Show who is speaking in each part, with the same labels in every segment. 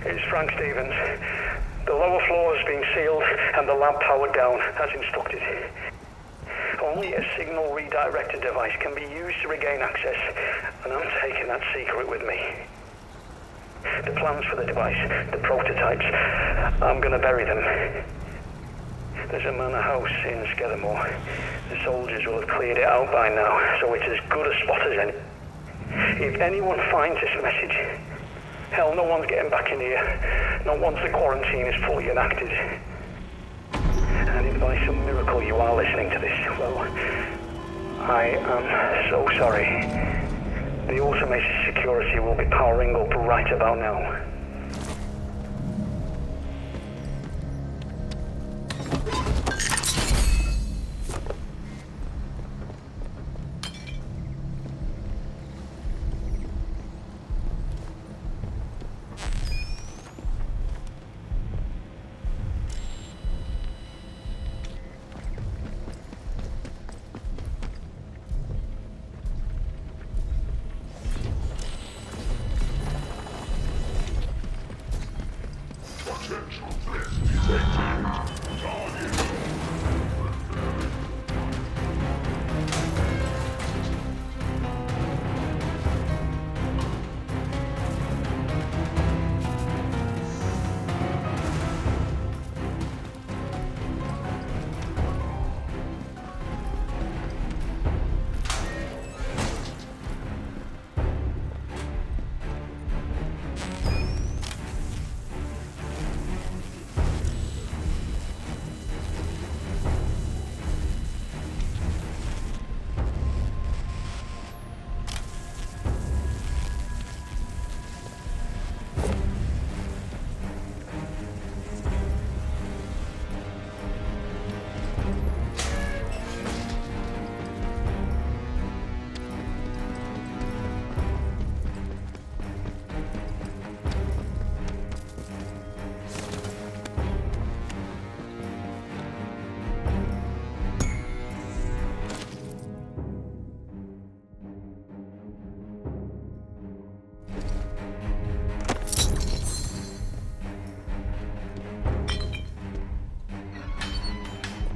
Speaker 1: It's Frank Stevens. The lower floor has been sealed and the lab powered down, as instructed. Only a signal redirector device can be used to regain access, and I'm taking that secret with me. The plans for the device, the prototypes, I'm gonna bury them. There's a manor house in Skedamore. The soldiers will have cleared it out by now, so it's as good a spot as any. If anyone finds this message, hell, no one's getting back in here. Not once the quarantine is fully enacted. And if by some miracle you are listening to this, well, I am so sorry. The automated security will be powering up right about now.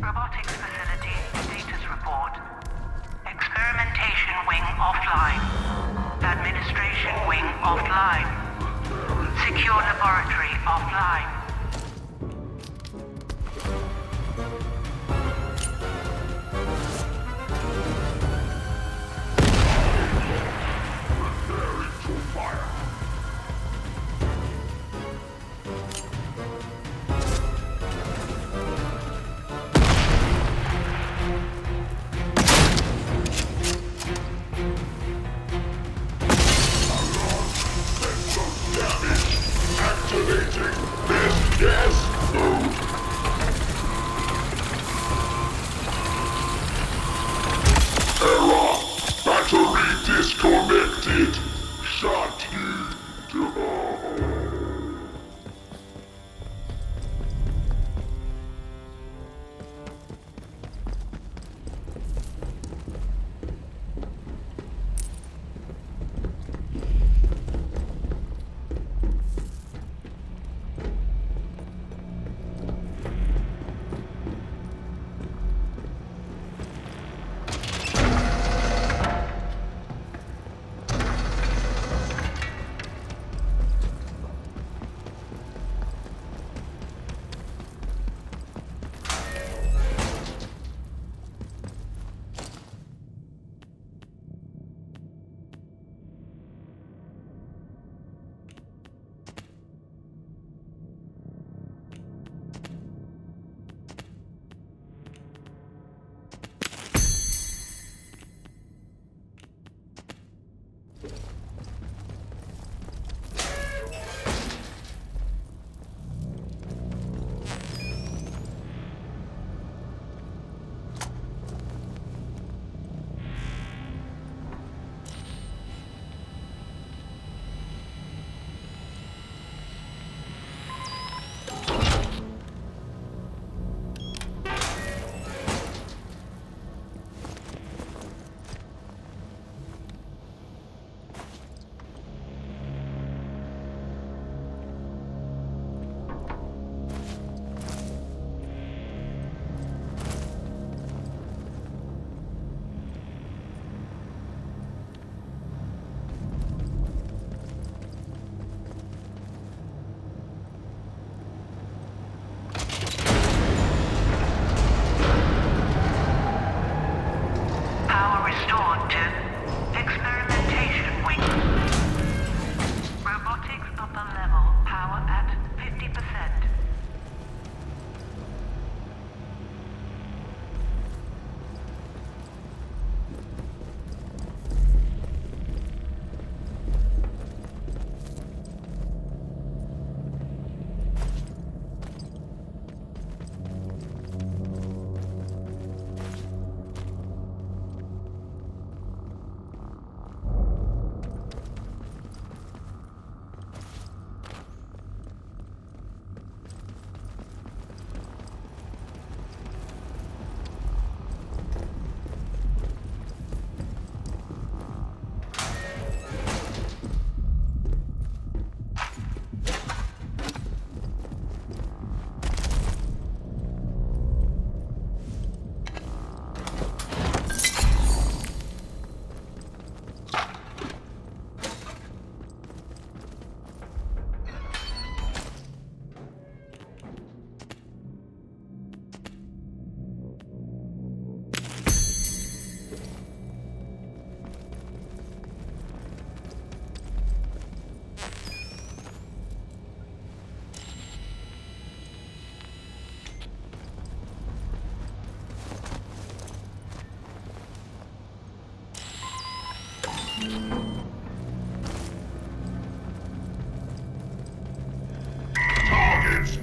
Speaker 2: Robotics facility status report. Experimentation wing offline. Administration wing offline. Secure laboratory offline.
Speaker 3: Activating this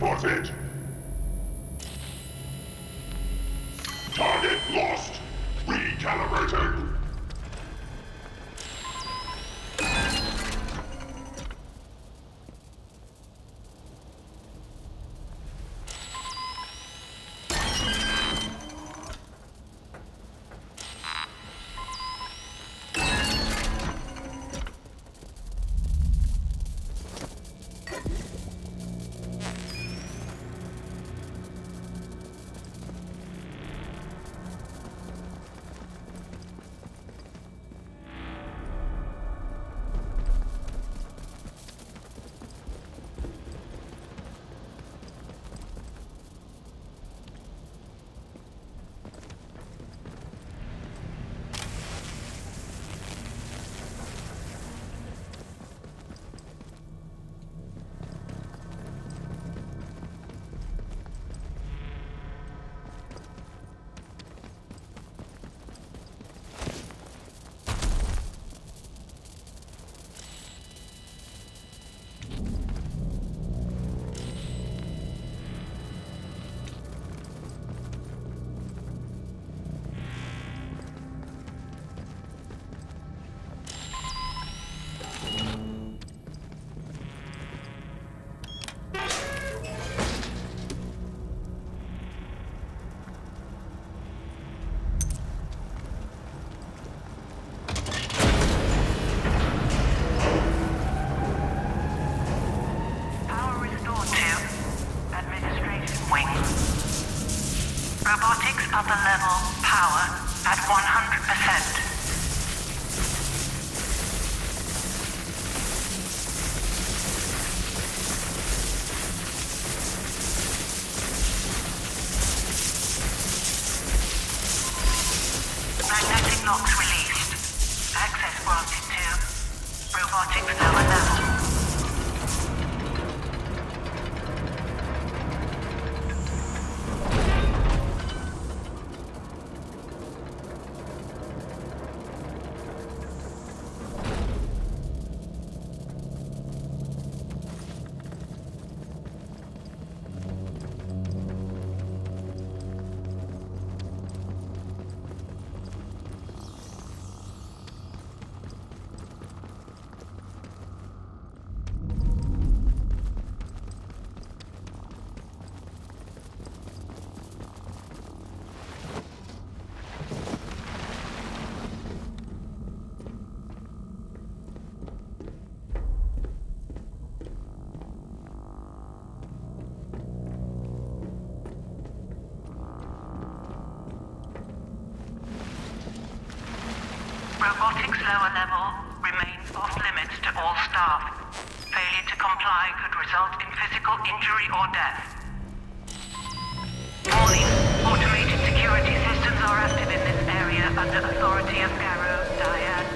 Speaker 3: spotted. Target lost. Recalibrating.
Speaker 2: Power restored to Administration Wing. Robotics upper level power at 100%. Magnetic locks released. Access granted to robotics lower level. Robotics lower level remains off limits to all staff. Failure to comply could result in physical injury or death. Warning, automated security systems are active in this area under authority of Garrow, Diane.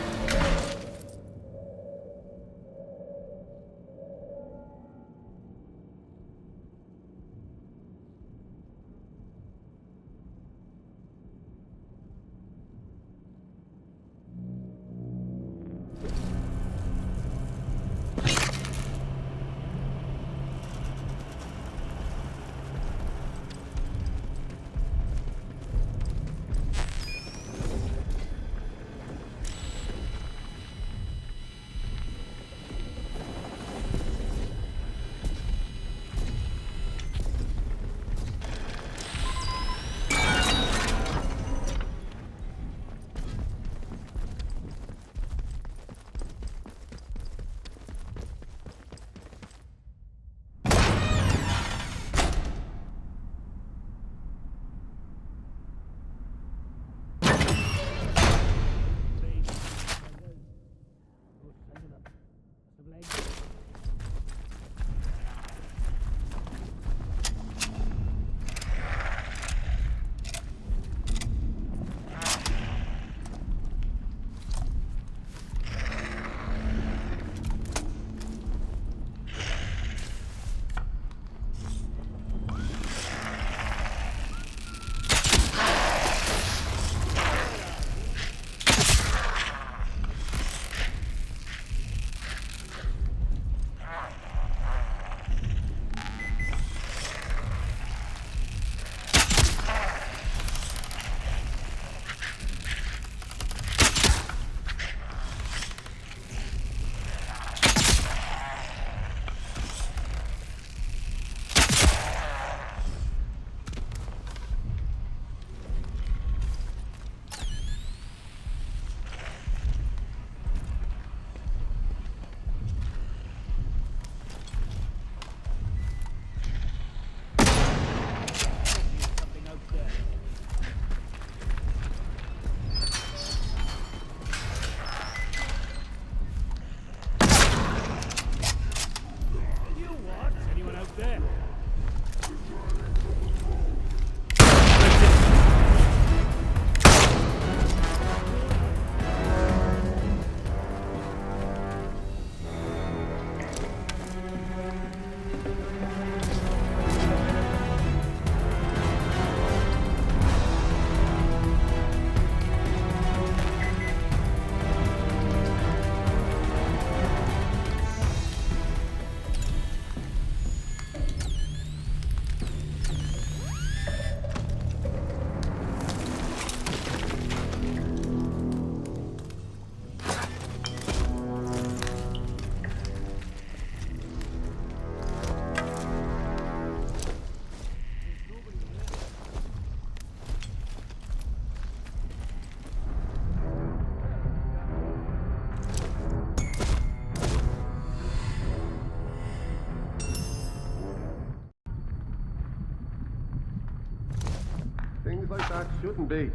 Speaker 4: Things like that shouldn't be.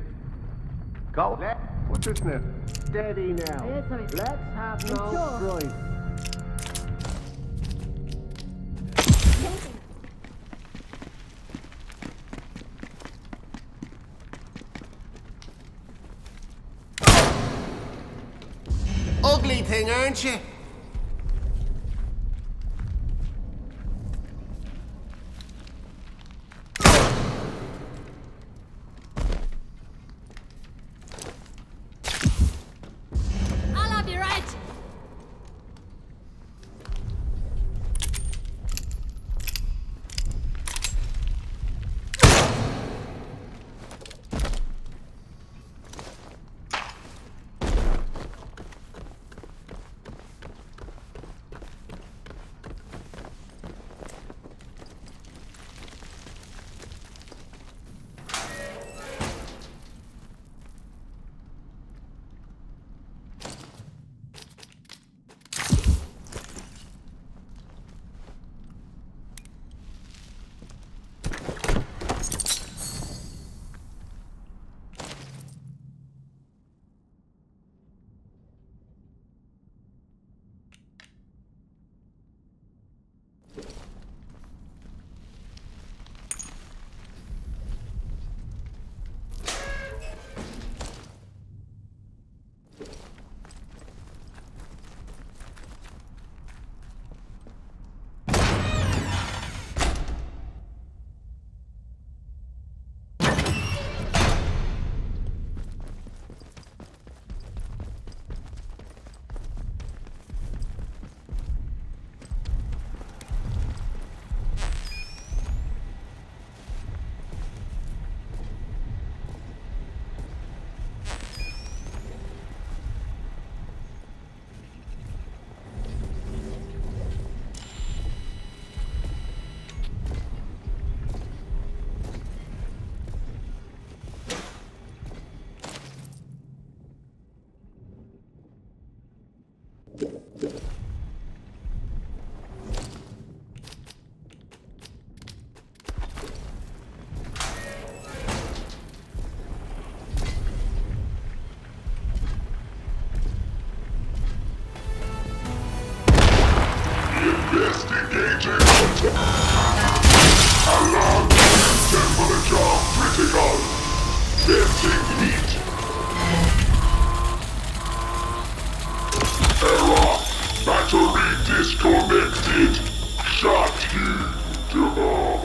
Speaker 4: Go. What's your sniff? Steady now.
Speaker 5: Yes, sorry.
Speaker 4: Let's have
Speaker 5: I'm
Speaker 4: no
Speaker 5: sure.
Speaker 4: strife.
Speaker 6: Ugly thing, aren't you?
Speaker 5: I'll have you right.
Speaker 3: Investigating. Alarm. Temperature critical. Venting heat. Error. Battery disconnected. Shut you down.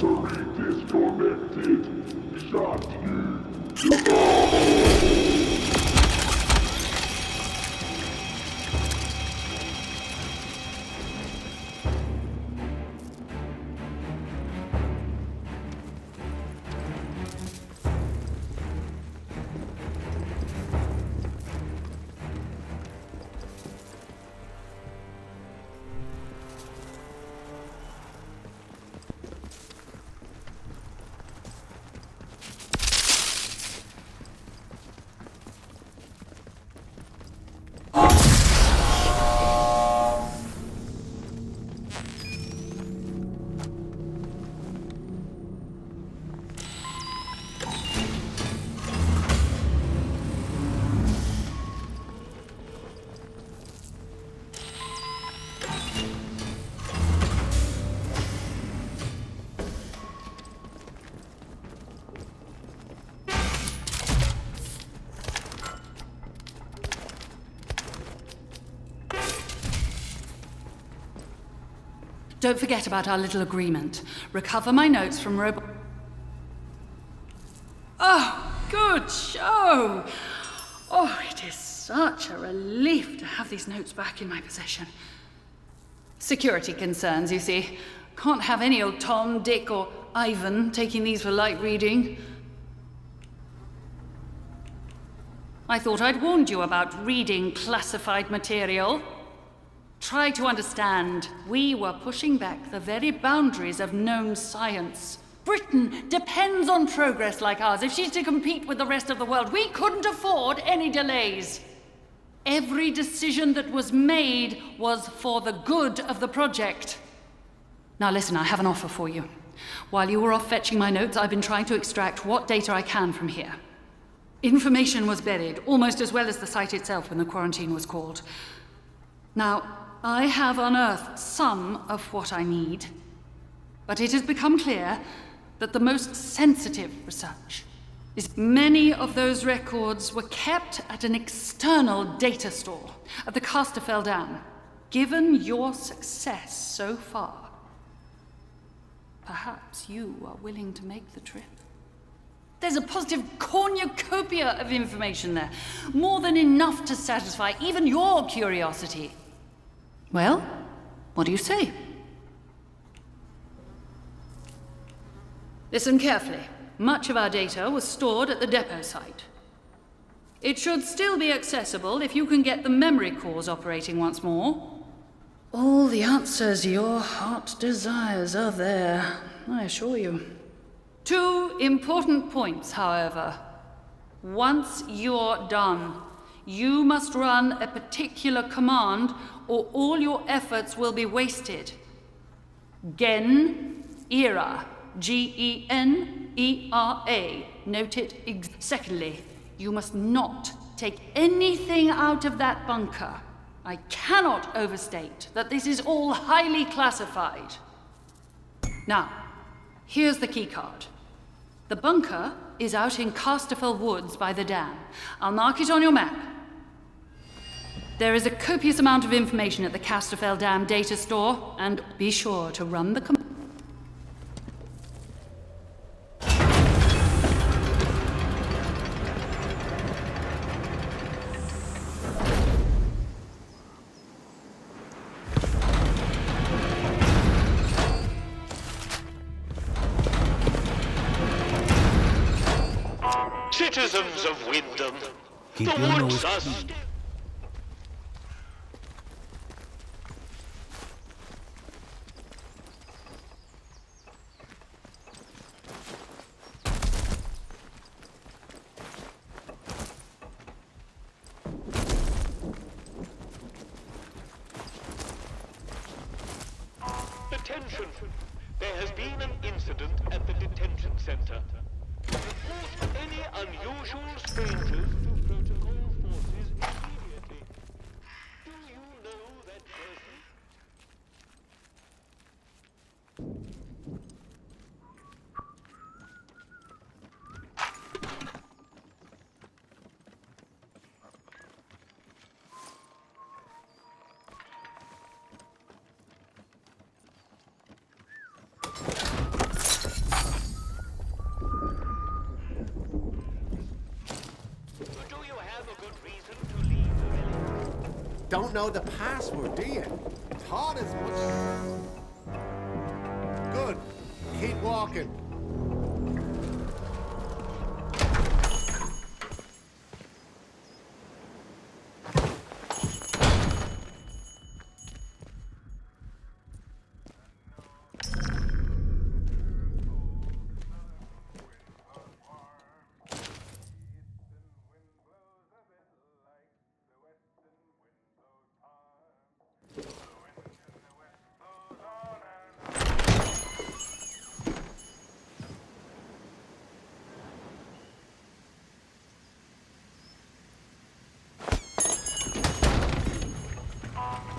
Speaker 3: Battery disconnected. Shot you down.
Speaker 7: Don't forget about our little agreement. Recover my notes from robot... Oh, good show! Oh, it is such a relief to have these notes back in my possession. Security concerns, you see. Can't have any old Tom, Dick, or Ivan taking these for light reading. I thought I'd warned you about reading classified material. Try to understand, we were pushing back the very boundaries of known science. Britain depends on progress like ours. If she's to compete with the rest of the world, we couldn't afford any delays. Every decision that was made was for the good of the project. Now listen, I have an offer for you. While you were off fetching my notes, I've been trying to extract what data I can from here. Information was buried, almost as well as the site itself when the quarantine was called. Now, I have unearthed some of what I need, but it has become clear that the most sensitive research is many of those records were kept at an external data store at the Casterfell Dam. Given your success so far, perhaps you are willing to make the trip. There's a positive cornucopia of information there, more than enough to satisfy even your curiosity. Well, what do you say? Listen carefully. Much of our data was stored at the depot site. It should still be accessible if you can get the memory cores operating once more. All the answers your heart desires are there, I assure you. 2 important points, however. Once you're done, you must run a particular command or all your efforts will be wasted. Gen-era. Genera. Note it. Secondly, you must not take anything out of that bunker. I cannot overstate that this is all highly classified. Now, here's the keycard. The bunker is out in Casterfell Woods by the dam. I'll mark it on your map. There is a copious amount of information at the Casterfell Dam data store, and be sure to run the command.
Speaker 8: Citizens of Wyndham,
Speaker 9: Keep
Speaker 8: the
Speaker 9: your
Speaker 8: woods
Speaker 9: nose
Speaker 8: are
Speaker 9: clean.
Speaker 8: Attention! There has been an incident at the detention center. Report any unusual strangers to protocol forces immediately. Do you know that person?
Speaker 6: don't know the password, do you? Thought as much. Good. Keep walking.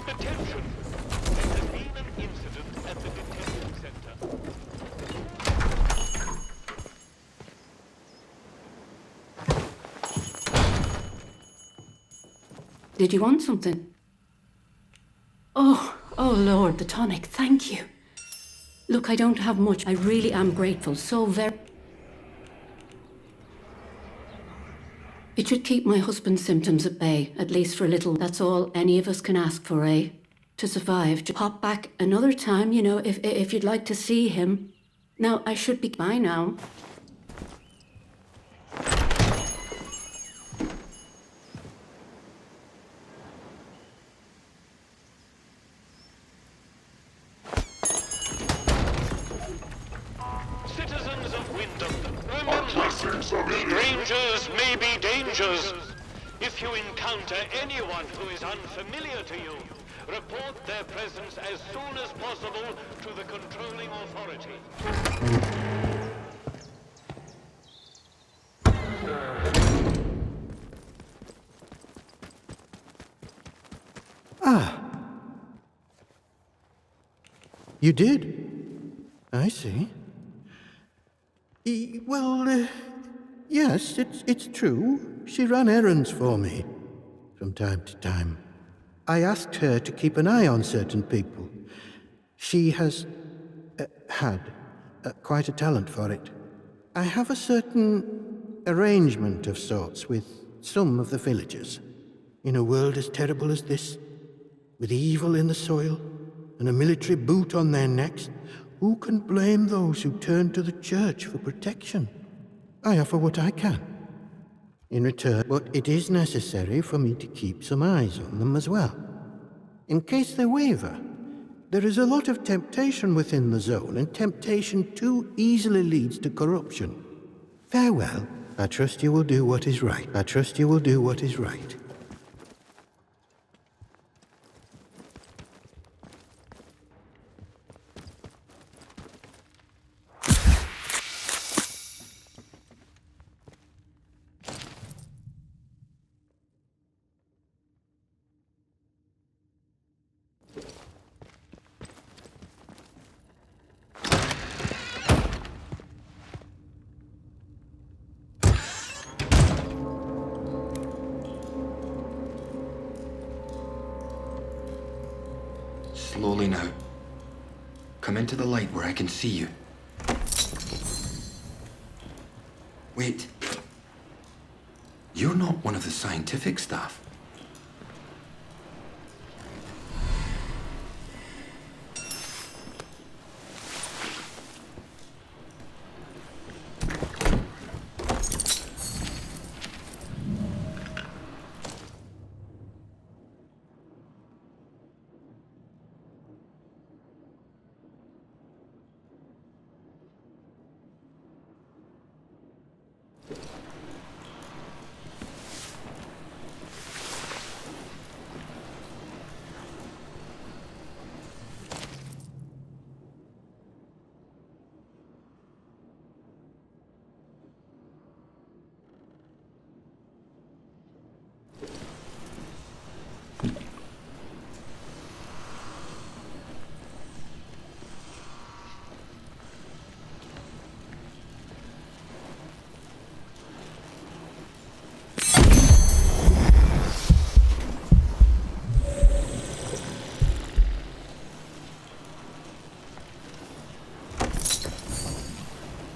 Speaker 8: Attention! There has been an incident at the detention center.
Speaker 9: Did you want something? Oh Lord, the tonic, thank you. Look, I don't have much. I really am grateful, so very... It should keep my husband's symptoms at bay, at least for a little. That's all any of us can ask for, eh? To survive. To pop back another time, you know, if you'd like to see him. Now, I should be by now.
Speaker 8: Citizens of Wyndham, remember, strangers may be dangers. If you encounter anyone who is unfamiliar to you, report their presence as soon as possible to the controlling authority.
Speaker 10: You did? I see. Well, yes, it's true. She ran errands for me from time to time. I asked her to keep an eye on certain people. She has had quite a talent for it. I have a certain arrangement of sorts with some of the villagers. In a world as terrible as this, with evil in the soil and a military boot on their necks, who can blame those who turn to the church for protection? I offer what I can in return, but it is necessary for me to keep some eyes on them as well. In case they waver, there is a lot of temptation within the zone, and temptation too easily leads to corruption. Farewell. I trust you will do what is right. I trust you will do what is right.
Speaker 11: Slowly now. Come into the light where I can see you. Wait. You're not one of the scientific staff.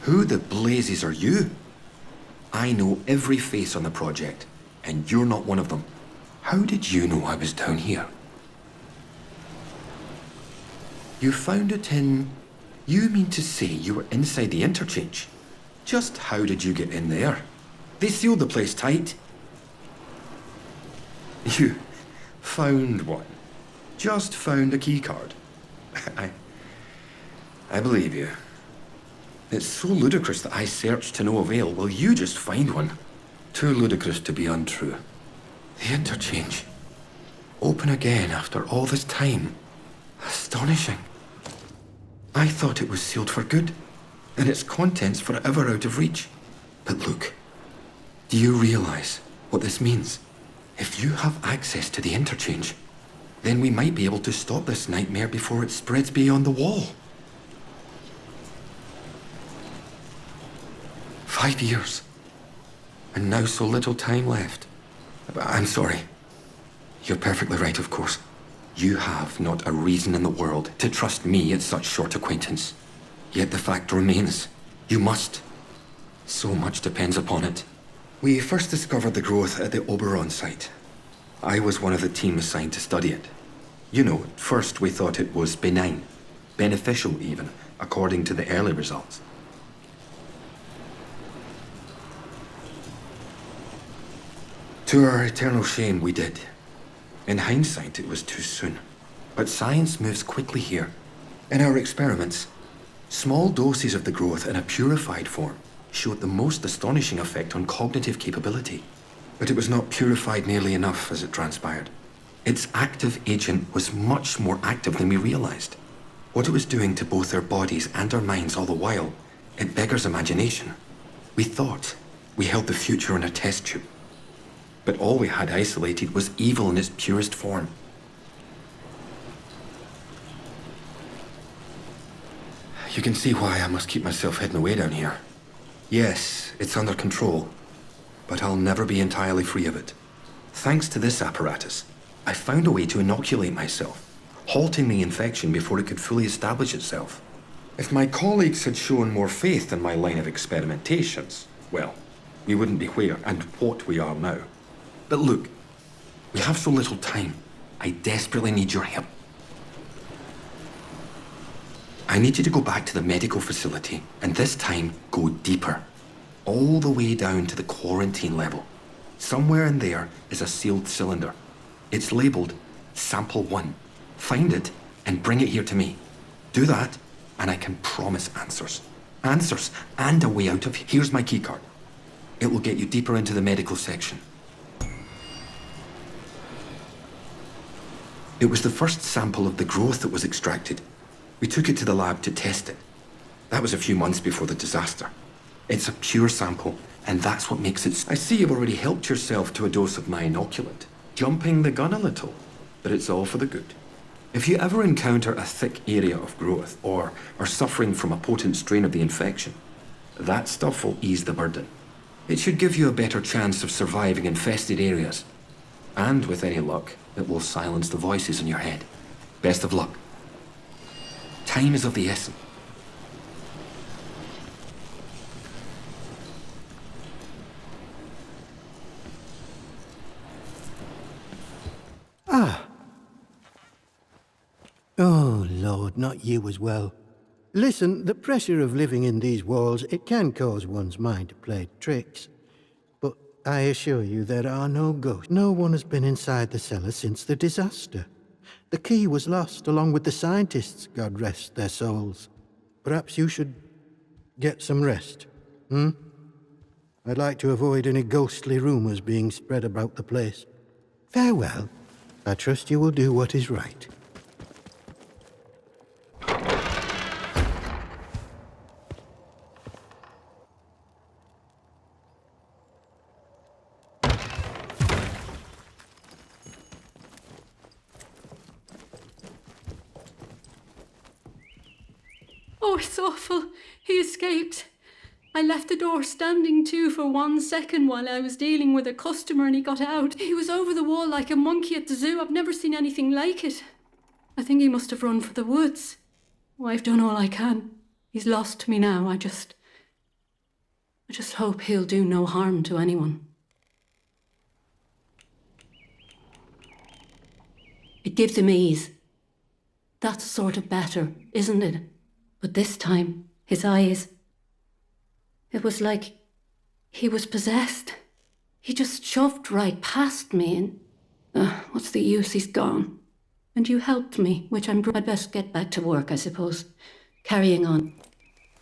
Speaker 11: Who the blazes are you? I know every face on the project, and you're not one of them. How did you know I was down here? You found it in... You mean to say you were inside the interchange? Just how did you get in there? They sealed the place tight. You found one. Just found a keycard. I believe you. It's so ludicrous that I searched to no avail. Will you just find one? Too ludicrous to be untrue. The interchange. Open again after all this time. Astonishing. I thought it was sealed for good, and its contents forever out of reach. But look, do you realize what this means? If you have access to the interchange, then we might be able to stop this nightmare before it spreads beyond the wall. 5 years. And now so little time left. I'm sorry. You're perfectly right, of course. You have not a reason in the world to trust me at such short acquaintance. Yet the fact remains, you must. So much depends upon it. We first discovered the growth at the Oberon site. I was one of the team assigned to study it. You know, at first we thought it was benign, beneficial even, according to the early results. To our eternal shame, we did. In hindsight, it was too soon. But science moves quickly here. In our experiments, small doses of the growth in a purified form showed the most astonishing effect on cognitive capability. But it was not purified nearly enough, as it transpired. Its active agent was much more active than we realized. What it was doing to both our bodies and our minds all the while, it beggars imagination. We thought we held the future in a test tube. But all we had isolated was evil in its purest form. You can see why I must keep myself hidden away down here. Yes, it's under control, but I'll never be entirely free of it. Thanks to this apparatus, I found a way to inoculate myself, halting the infection before it could fully establish itself. If my colleagues had shown more faith in my line of experimentations, well, we wouldn't be where and what we are now. But look, we have so little time. I desperately need your help. I need you to go back to the medical facility, and this time go deeper. All the way down to the quarantine level. Somewhere in there is a sealed cylinder. It's labeled Sample 1. Find it and bring it here to me. Do that, and I can promise answers. Answers and a way out of here. Here's my keycard. It will get you deeper into the medical section. It was the first sample of the growth that was extracted. We took it to the lab to test it. That was a few months before the disaster. It's a pure sample, and that's what makes it... I see you've already helped yourself to a dose of my inoculant. Jumping the gun a little, but it's all for the good. If you ever encounter a thick area of growth, or are suffering from a potent strain of the infection, that stuff will ease the burden. It should give you a better chance of surviving infested areas. And with any luck, it will silence the voices in your head. Best of luck. Time is of the essence.
Speaker 10: Ah. Oh, Lord, not you as well. Listen, the pressure of living in these walls, it can cause one's mind to play tricks. But I assure you there are no ghosts. No one has been inside the cellar since the disaster. The key was lost along with the scientists, God rest their souls. Perhaps you should get some rest, I'd like to avoid any ghostly rumors being spread about the place. Farewell. I trust you will do what is right.
Speaker 9: Oh, it's awful. He escaped. I left the door standing to for 1 second while I was dealing with a customer and he got out. He was over the wall like a monkey at the zoo. I've never seen anything like it. I think he must have run for the woods. Oh, I've done all I can. He's lost me now. I just hope he'll do no harm to anyone. It gives him ease. That's sort of better, isn't it? But this time, his eyes... It was like he was possessed. He just shoved right past me and... what's the use? He's gone. And you helped me, which I'd best get back to work, I suppose. Carrying on.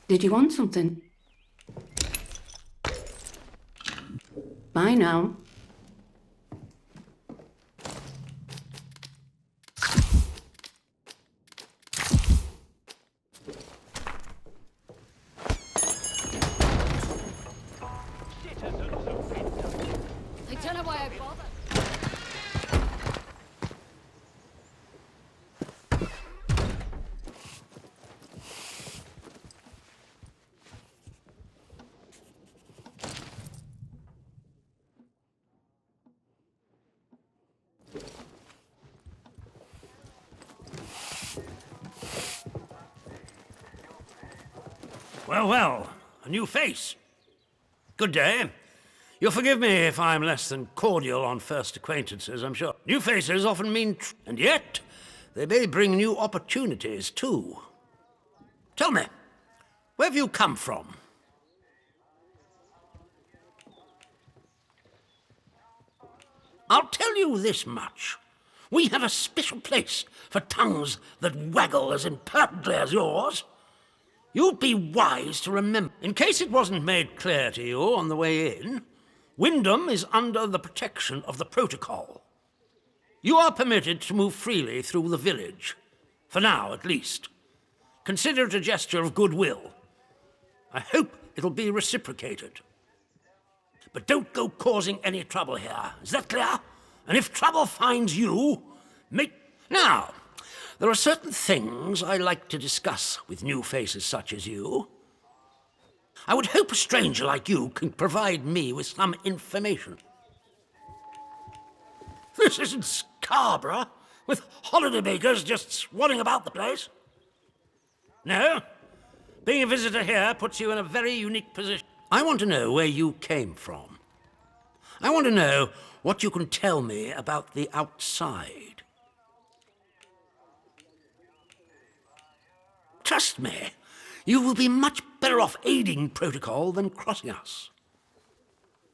Speaker 9: Did you want something? Bye now.
Speaker 5: I don't know why I bothered.
Speaker 12: Well, well, a new face. Good day. You'll forgive me if I'm less than cordial on first acquaintances, I'm sure. New faces often mean and yet they may bring new opportunities, too. Tell me, where have you come from? I'll tell you this much. We have a special place for tongues that waggle as impertinently as yours. You'd be wise to remember, in case it wasn't made clear to you on the way in, Wyndham is under the protection of the protocol. You are permitted to move freely through the village, for now at least. Consider it a gesture of goodwill. I hope it'll be reciprocated. But don't go causing any trouble here, is that clear? And if trouble finds you, Now, there are certain things I like to discuss with new faces such as you. I would hope a stranger like you can provide me with some information. This isn't Scarborough, with holidaymakers just swanning about the place. No, being a visitor here puts you in a very unique position. I want to know where you came from. I want to know what you can tell me about the outside. Trust me, you will be much better off aiding protocol than crossing us.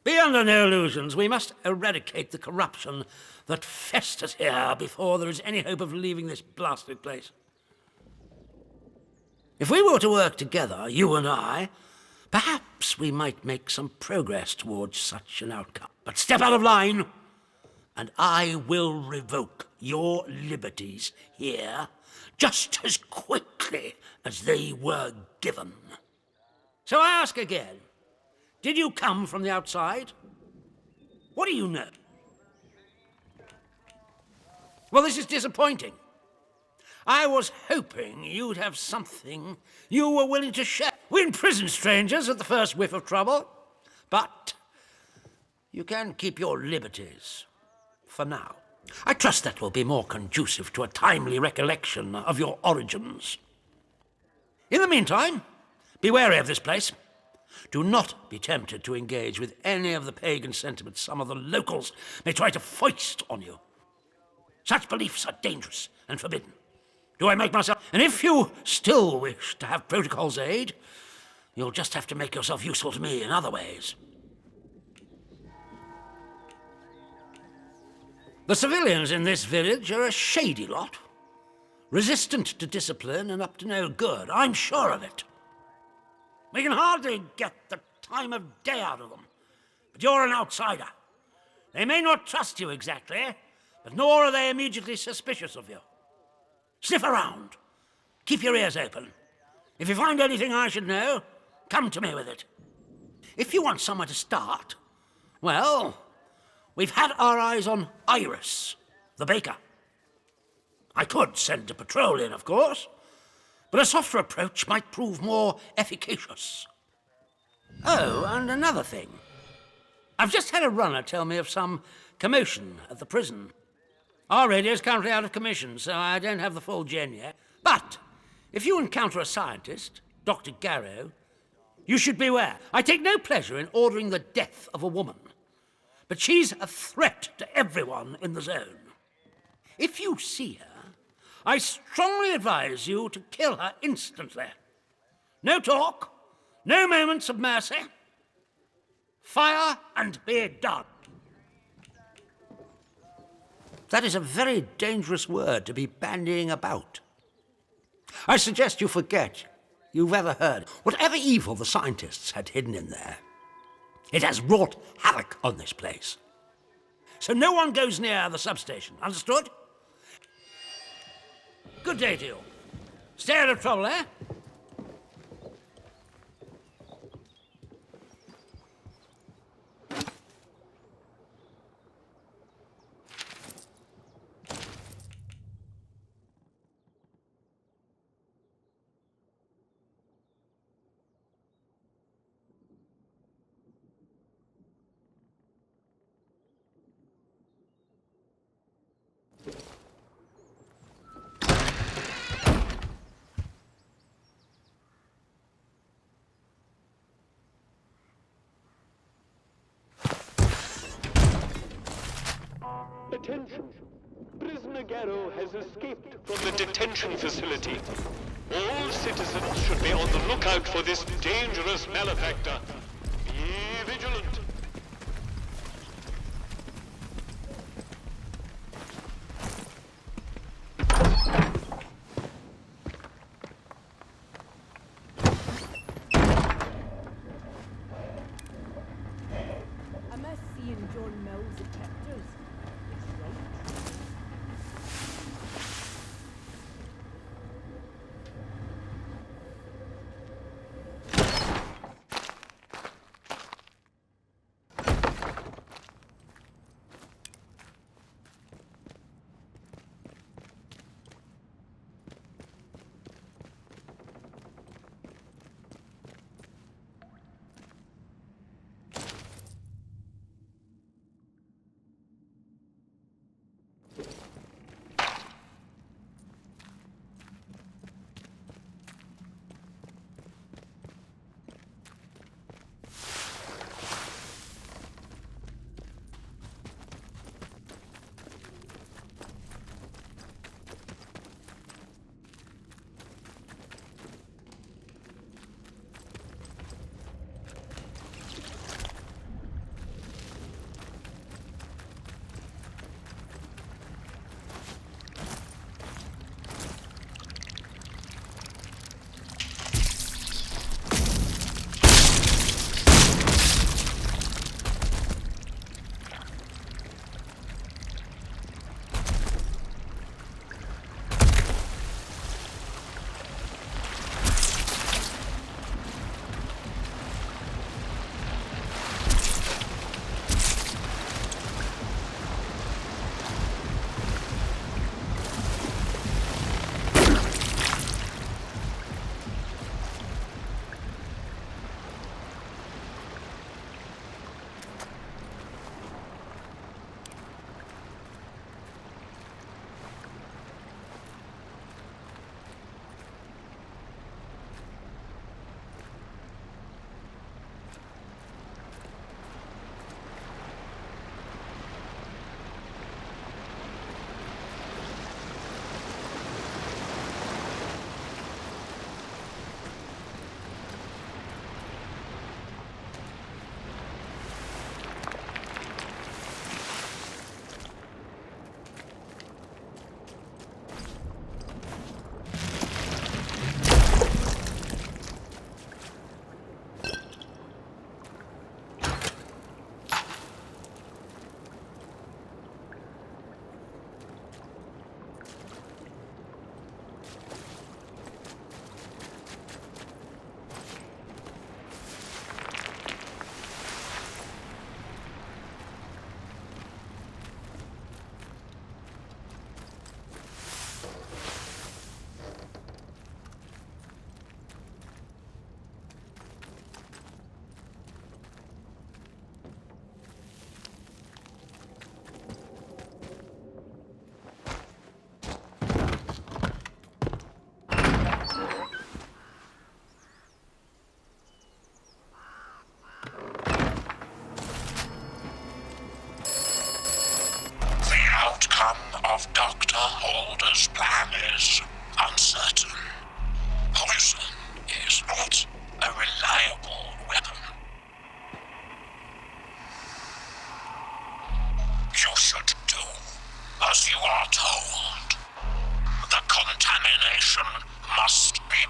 Speaker 12: Be under no illusions. We must eradicate the corruption that festers here before there is any hope of leaving this blasted place. If we were to work together, you and I, perhaps we might make some progress towards such an outcome. But step out of line, and I will revoke your liberties here just as quickly as they were given. So I ask again, did you come from the outside? What do you know? Well, this is disappointing. I was hoping you'd have something you were willing to share. We imprison strangers at the first whiff of trouble, but you can keep your liberties for now. I trust that will be more conducive to a timely recollection of your origins. In the meantime, be wary of this place. Do not be tempted to engage with any of the pagan sentiments some of the locals may try to foist on you. Such beliefs are dangerous and forbidden. Do I make myself? And if you still wish to have protocol's aid, you'll just have to make yourself useful to me in other ways. The civilians in this village are a shady lot. Resistant to discipline and up to no good. I'm sure of it. We can hardly get the time of day out of them. But you're an outsider. They may not trust you exactly, but nor are they immediately suspicious of you. Sniff around. Keep your ears open. If you find anything I should know, come to me with it. If you want somewhere to start, well, we've had our eyes on Iris, the baker. I could send a patrol in, of course, but a softer approach might prove more efficacious. Oh, and another thing. I've just had a runner tell me of some commotion at the prison. Our radio's currently out of commission, so I don't have the full gen yet. But if you encounter a scientist, Dr. Garrow, you should beware. I take no pleasure in ordering the death of a woman, but she's a threat to everyone in the zone. If you see her, I strongly advise you to kill her instantly. No talk, no moments of mercy. Fire and be done. That is a very dangerous word to be bandying about. I suggest you forget you've ever heard whatever evil the scientists had hidden in there. It has wrought havoc on this place. So no one goes near the substation, understood? Good day to you. Stay out of trouble, eh?
Speaker 8: Attention! Prisoner Garrow has escaped from the detention facility. All citizens should be on the lookout for this dangerous malefactor. Be vigilant.
Speaker 5: I must see in John Mills' pictures. It's right.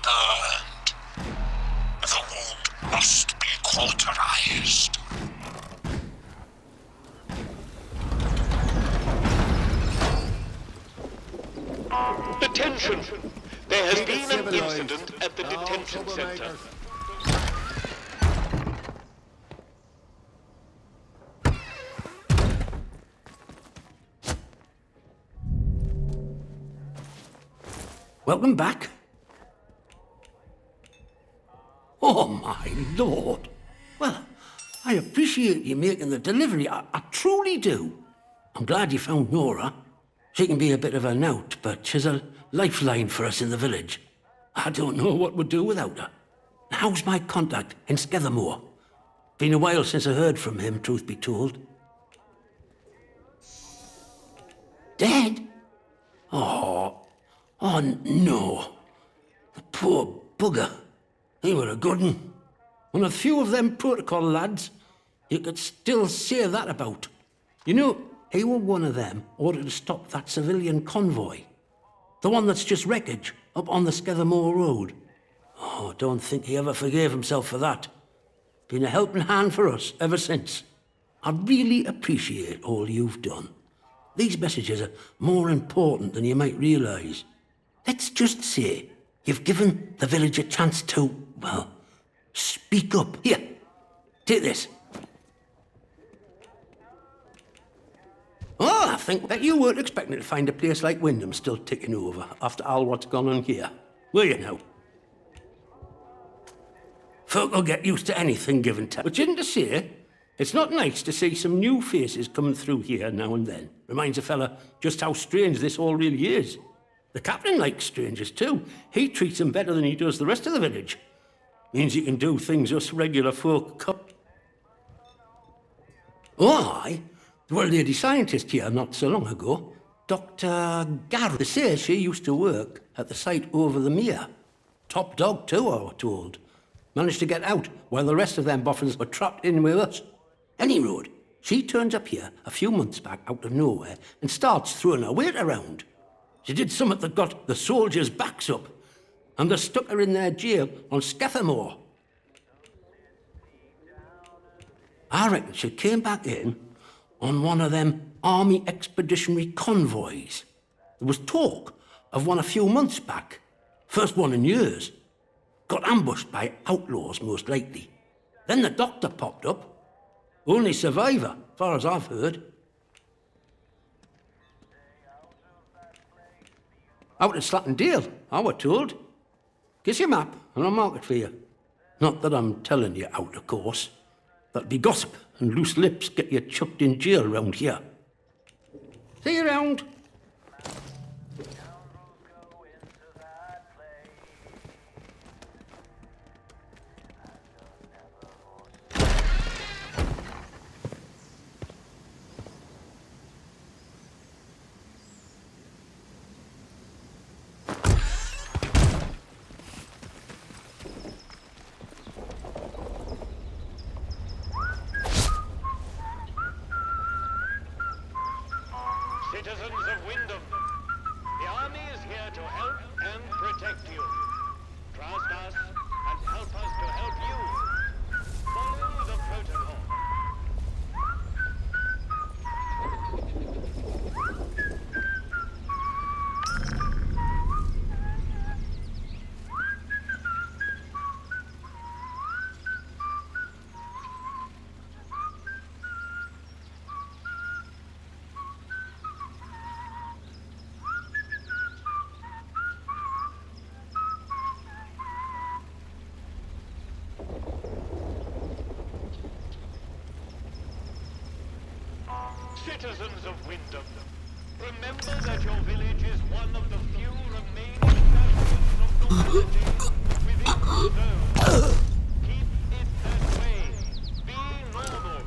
Speaker 3: burned. The wound must be cauterized.
Speaker 8: Attention! There has been an incident at the detention center.
Speaker 12: Welcome back. Oh, my lord. Well, I appreciate you making the delivery. I truly do. I'm glad you found Nora. She can be a bit of a knout, but she's a lifeline for us in the village. I don't know what we'd do without her. How's my contact in Skethermore? Been a while since I heard from him, truth be told. Dead? Oh no. The poor bugger. He were a good un. And a few of them protocol lads, you could still say that about. You know, he were one of them ordered to stop that civilian convoy. The one that's just wreckage up on the Skethermore Road. Oh, don't think he ever forgave himself for that. Been a helping hand for us ever since. I really appreciate all you've done. These messages are more important than you might realise. Let's just say you've given the village a chance to, well, speak up. Here, take this. Oh, I think that you weren't expecting to find a place like Wyndham still ticking over after all what's gone on here, were you now? Folk will get used to anything given time. Which isn't to say, it's not nice to see some new faces coming through here now and then. Reminds a fella just how strange this all really is. The captain likes strangers too. He treats them better than he does the rest of the village. Means he can do things us regular folk can't. Oh, aye. There were a lady scientist here not so long ago. Dr. Garrett. They say she used to work at the site over the mere. Top dog too, I was told. Managed to get out while the rest of them boffins were trapped in with us. Any road, she turns up here a few months back out of nowhere and starts throwing her weight around. She did something that got the soldiers' backs up, and they stuck her in their jail on Skethermore. I reckon she came back in on one of them army expeditionary convoys. There was talk of one a few months back. First one in years. Got ambushed by outlaws, most likely. Then the doctor popped up. Only survivor, far as I've heard. Out at Slattendale, I were told. Kiss your map, and I'll mark it for you. Not that I'm telling you out, of course. That'd be gossip, and loose lips get you chucked in jail round here. See you round.
Speaker 8: Citizens of Wyndham, the army is here to help and protect you. Trust us and help us to help you. Follow the protocol. Citizens of Wyndham, remember that your village is one of the few remaining bastions of normality within the zone. Keep it that way. Be normal.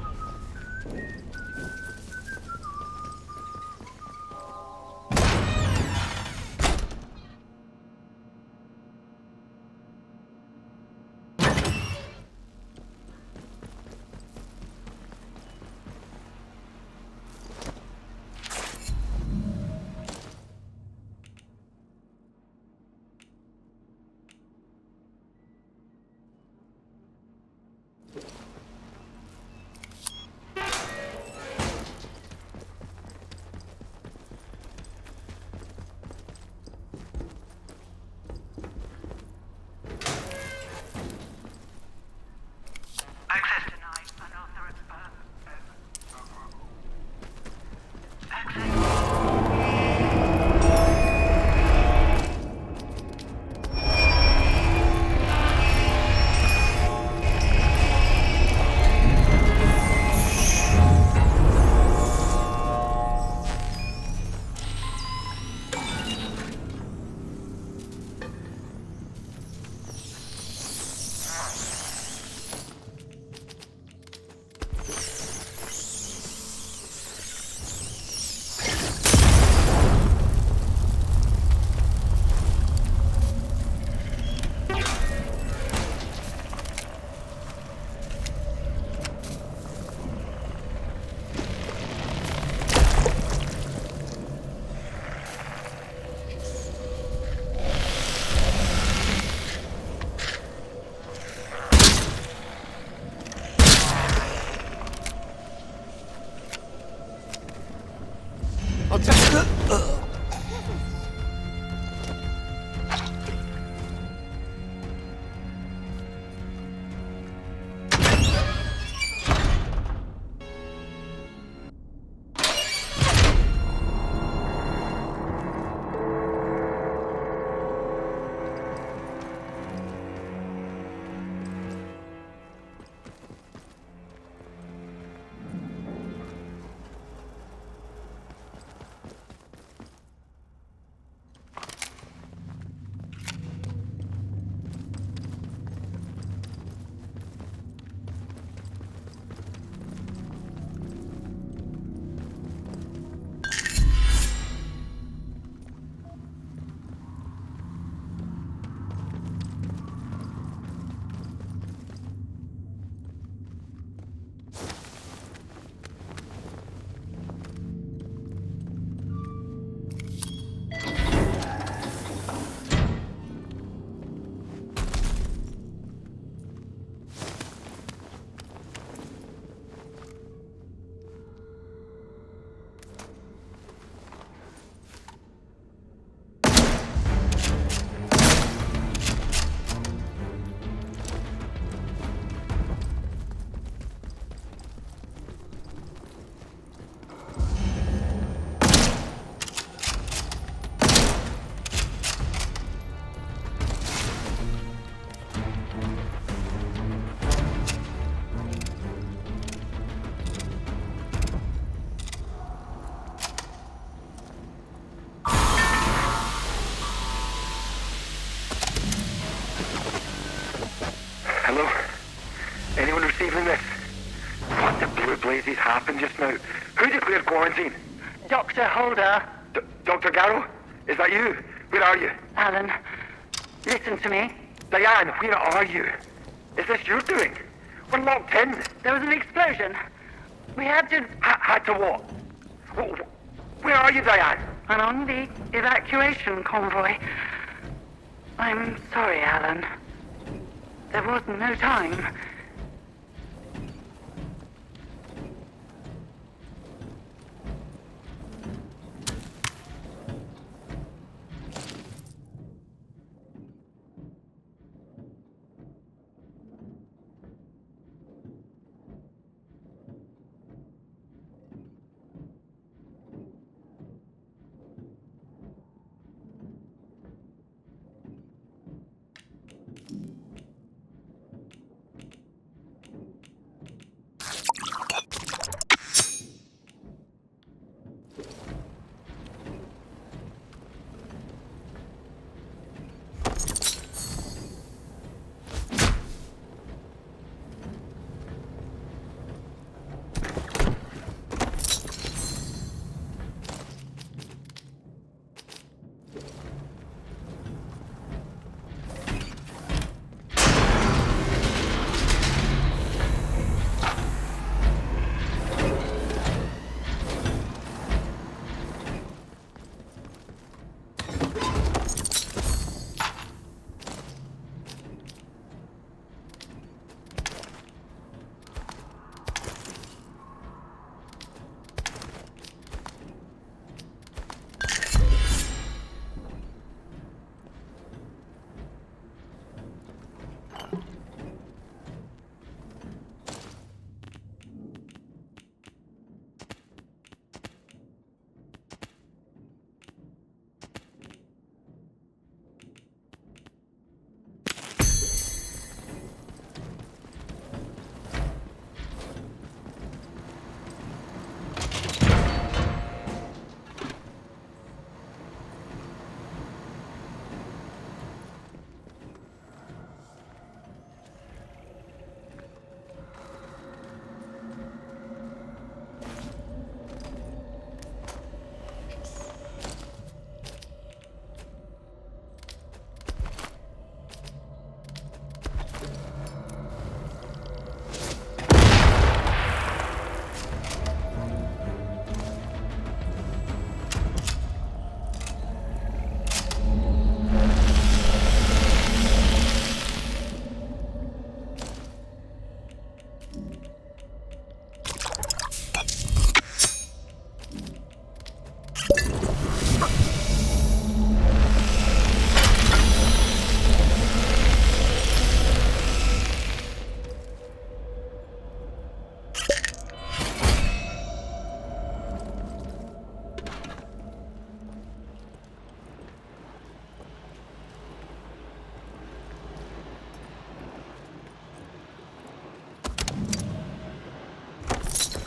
Speaker 11: Hello? Anyone receiving this? What the blue blazes happened just now? Who declared quarantine?
Speaker 2: Dr. Holder.
Speaker 11: Dr. Garrow? Is that you? Where are you?
Speaker 2: Alan, listen to me.
Speaker 11: Diane, where are you? Is this your doing? We're locked in.
Speaker 2: There was an explosion. We had to...
Speaker 11: Had to what? Where are you, Diane?
Speaker 2: I'm on the evacuation convoy. I'm sorry, Alan. There was no time.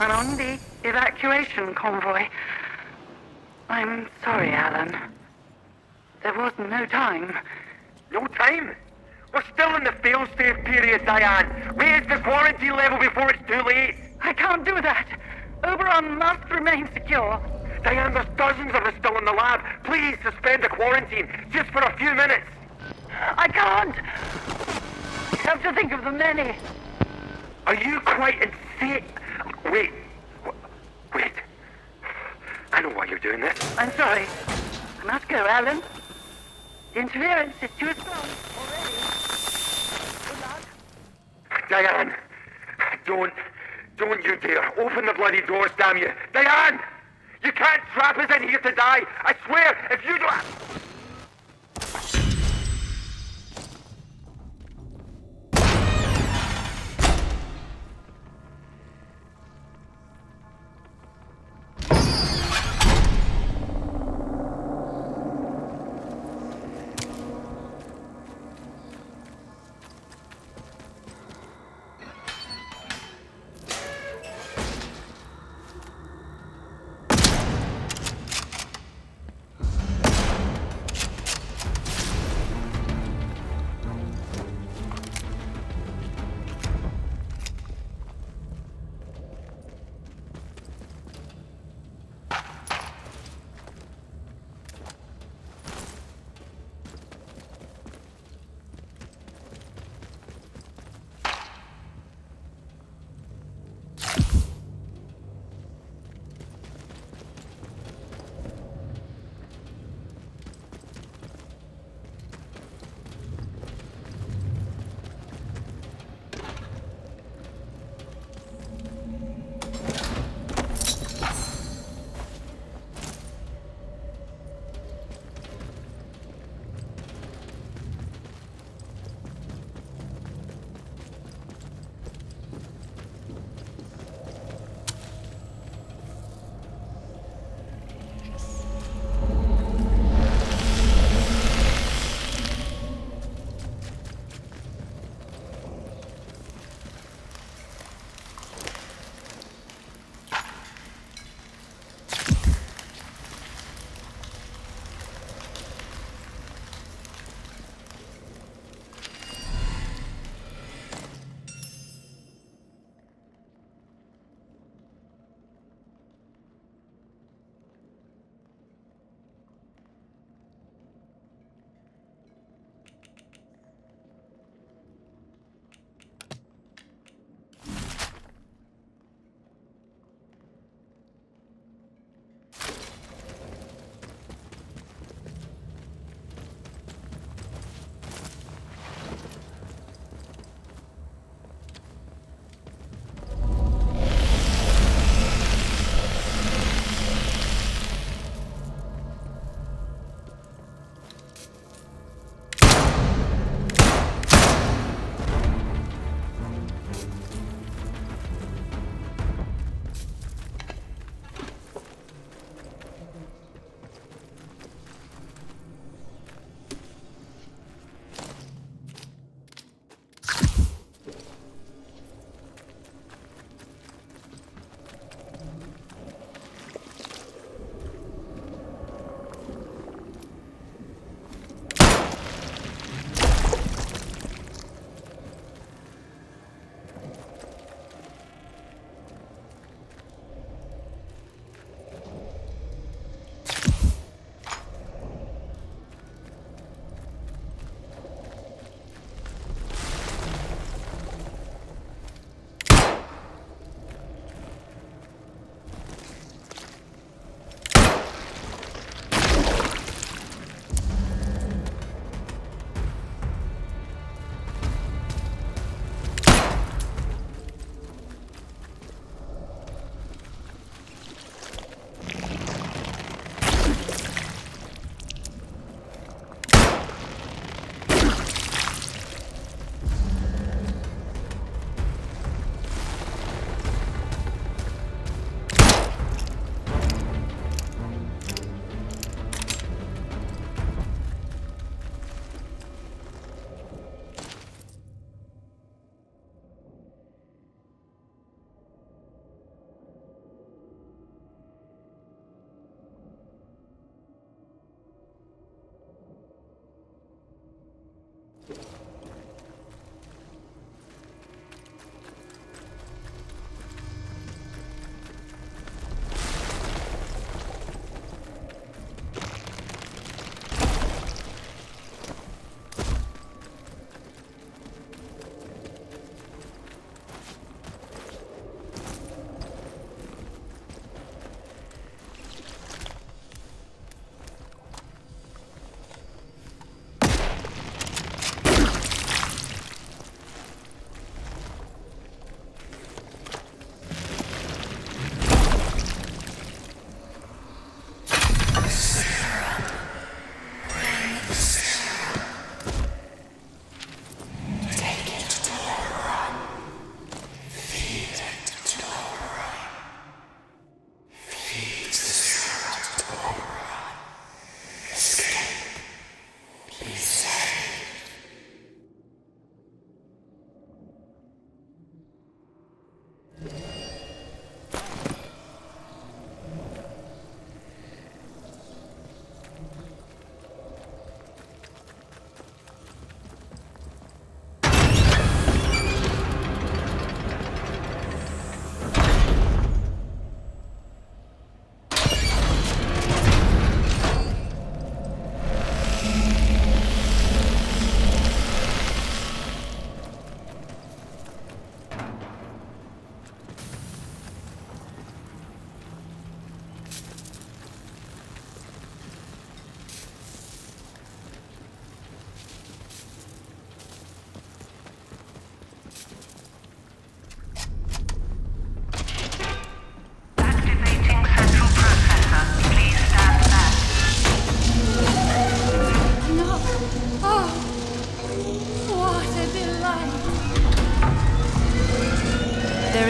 Speaker 2: and on the evacuation convoy. I'm sorry, Alan. There was no time.
Speaker 13: No time? We're still in the fail-safe period, Diane. Raise the quarantine level before it's too late.
Speaker 2: I can't do that. Oberon must remain secure.
Speaker 13: Diane, there's dozens of us still in the lab. Please suspend the quarantine, just for a few minutes.
Speaker 2: I can't. I have to think of the many.
Speaker 13: Are you quite insane? Wait. Wait. I know why you're doing this.
Speaker 2: I'm sorry. I must go, Alan. The interference is too strong already. Good luck.
Speaker 13: Diane, don't you dare. Open the bloody doors, damn you. Diane! You can't trap us in here to die. I swear, if you don't...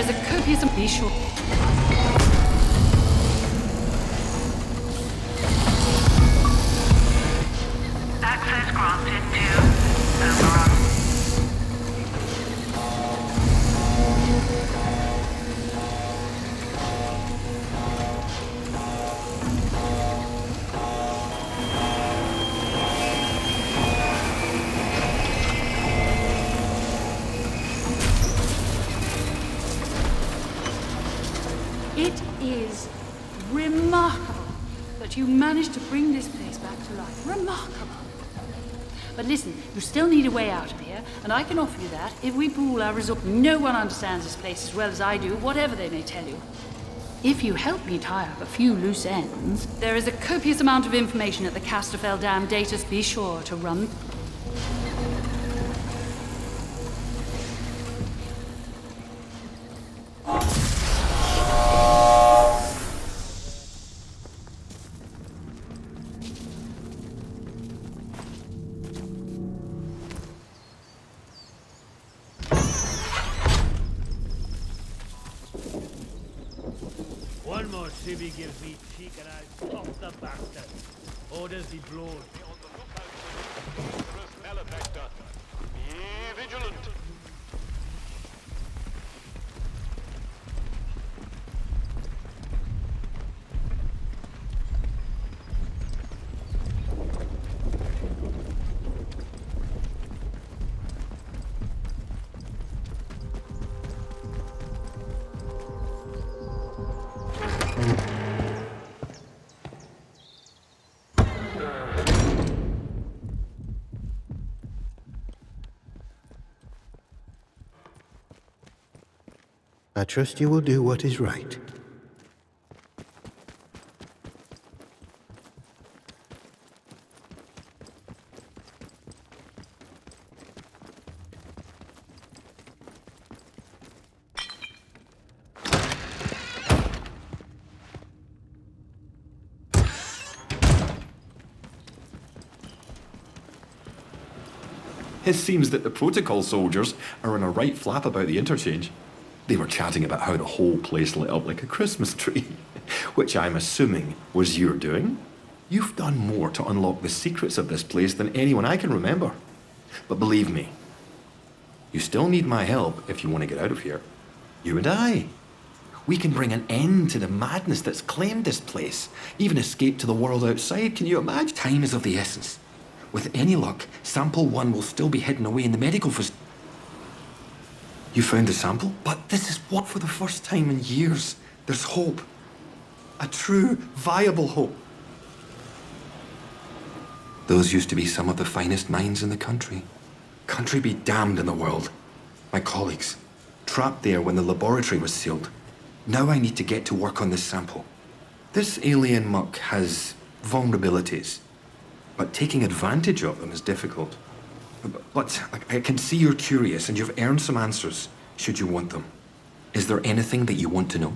Speaker 7: is a copious... Be sure.
Speaker 2: Access granted to Oberon.
Speaker 7: It is remarkable that you managed to bring this place back to life. Remarkable. But listen, you still need a way out of here, and I can offer you that if we pool our resources. No one understands this place as well as I do, whatever they may tell you. If you help me tie up a few loose ends, there is a copious amount of information at the Casterfell Dam data. Be sure to run.
Speaker 8: One more civvy gives me cheek and I'll pop the bastard. Orders be blown. Be on the lookout for a dangerous malefactor. Be vigilant.
Speaker 10: I trust you will do what is right.
Speaker 11: It seems that the protocol soldiers are in a right flap about the interchange. They were chatting about how the whole place lit up like a Christmas tree, which I'm assuming was your doing. You've done more to unlock the secrets of this place than anyone I can remember. But believe me, you still need my help if you want to get out of here. You and I. We can bring an end to the madness that's claimed this place, even escape to the world outside. Can you imagine? Time is of the essence. With any luck, Sample 1 will still be hidden away in the medical facility. You found the sample? But this is what, for the first time in years, there's hope. A true, viable hope. Those used to be some of the finest minds in the country. Country be damned in the world. My colleagues, trapped there when the laboratory was sealed. Now I need to get to work on this sample. This alien muck has vulnerabilities, but taking advantage of them is difficult. But I can see you're curious and you've earned some answers, should you want them. Is there anything that you want to know?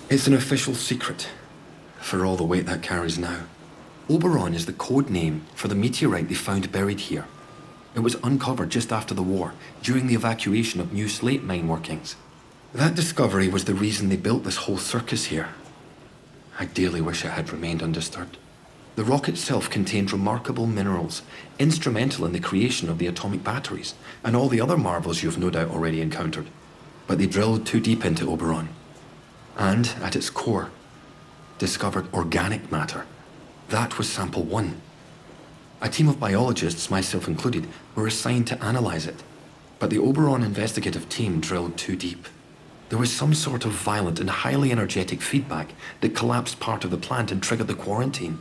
Speaker 11: It's an official secret, for all the weight that carries now. Oberon is the code name for the meteorite they found buried here. It was uncovered just after the war, during the evacuation of new slate mine workings. That discovery was the reason they built this whole circus here. I dearly wish it had remained undisturbed. The rock itself contained remarkable minerals, instrumental in the creation of the atomic batteries, and all the other marvels you've no doubt already encountered. But they drilled too deep into Oberon, and, at its core, discovered organic matter. That was Sample 1. A team of biologists, myself included, were assigned to analyze it. But the Oberon investigative team drilled too deep. There was some sort of violent and highly energetic feedback that collapsed part of the plant and triggered the quarantine.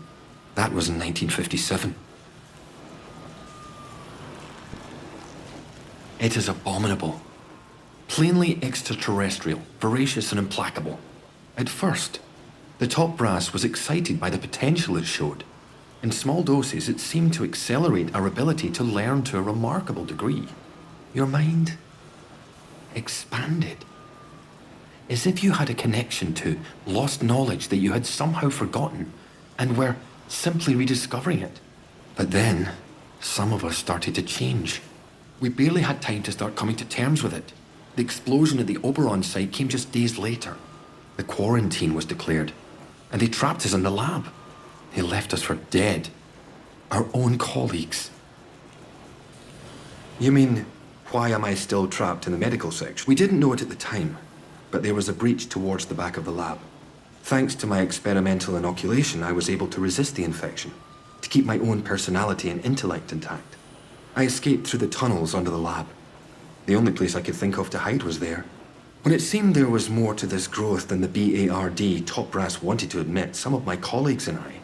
Speaker 11: That was in 1957. It is abominable. Plainly extraterrestrial, voracious and implacable. At first, the top brass was excited by the potential it showed. In small doses, it seemed to accelerate our ability to learn to a remarkable degree. Your mind expanded. As if you had a connection to lost knowledge that you had somehow forgotten and were simply rediscovering it. But then, some of us started to change. We barely had time to start coming to terms with it. The explosion at the Oberon site came just days later. The quarantine was declared, and they trapped us in the lab. They left us for dead. Our own colleagues. You mean, why am I still trapped in the medical section? We didn't know it at the time, but there was a breach towards the back of the lab. Thanks to my experimental inoculation, I was able to resist the infection, to keep my own personality and intellect intact. I escaped through the tunnels under the lab. The only place I could think of to hide was there. When it seemed there was more to this growth than the BARD top brass wanted to admit, some of my colleagues and I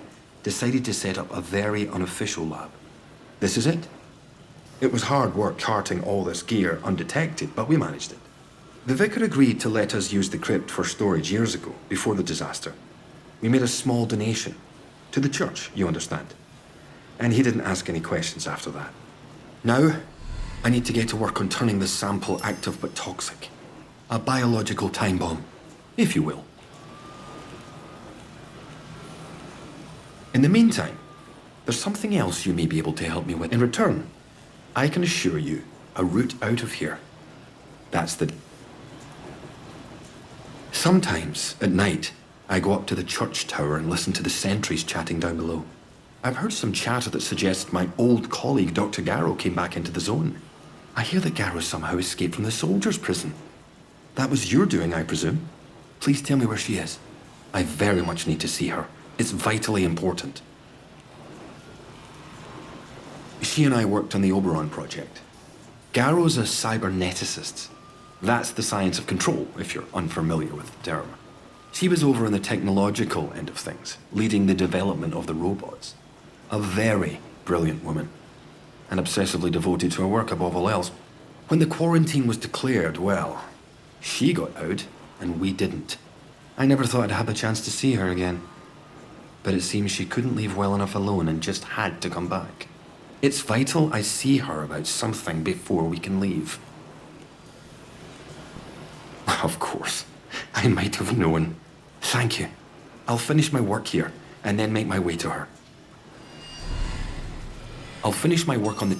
Speaker 11: decided to set up a very unofficial lab. This is it. It was hard work carting all this gear undetected, but we managed it. The vicar agreed to let us use the crypt for storage years ago, before the disaster. We made a small donation. To the church, you understand. And he didn't ask any questions after that. Now, I need to get to work on turning this sample active but toxic. A biological time bomb, if you will. In the meantime, there's something else you may be able to help me with. In return, I can assure you a route out of here. That's the... Sometimes, at night, I go up to the church tower and listen to the sentries chatting down below. I've heard some chatter that suggests my old colleague, Dr. Garrow, came back into the zone. I hear that Garrow somehow escaped from the soldiers' prison. That was your doing, I presume. Please tell me where she is. I very much need to see her. It's vitally important. She and I worked on the Oberon project. Garrow's a cyberneticist. That's the science of control, if you're unfamiliar with the term. She was over on the technological end of things, leading the development of the robots. A very brilliant woman, and obsessively devoted to her work above all else. When the quarantine was declared, well, she got out, and we didn't. I never thought I'd have the chance to see her again. But it seems she couldn't leave well enough alone and just had to come back. It's vital I see her about something before we can leave. Of course, I might have known. Thank you. I'll finish my work here, and then make my way to her. I'll finish my work on the...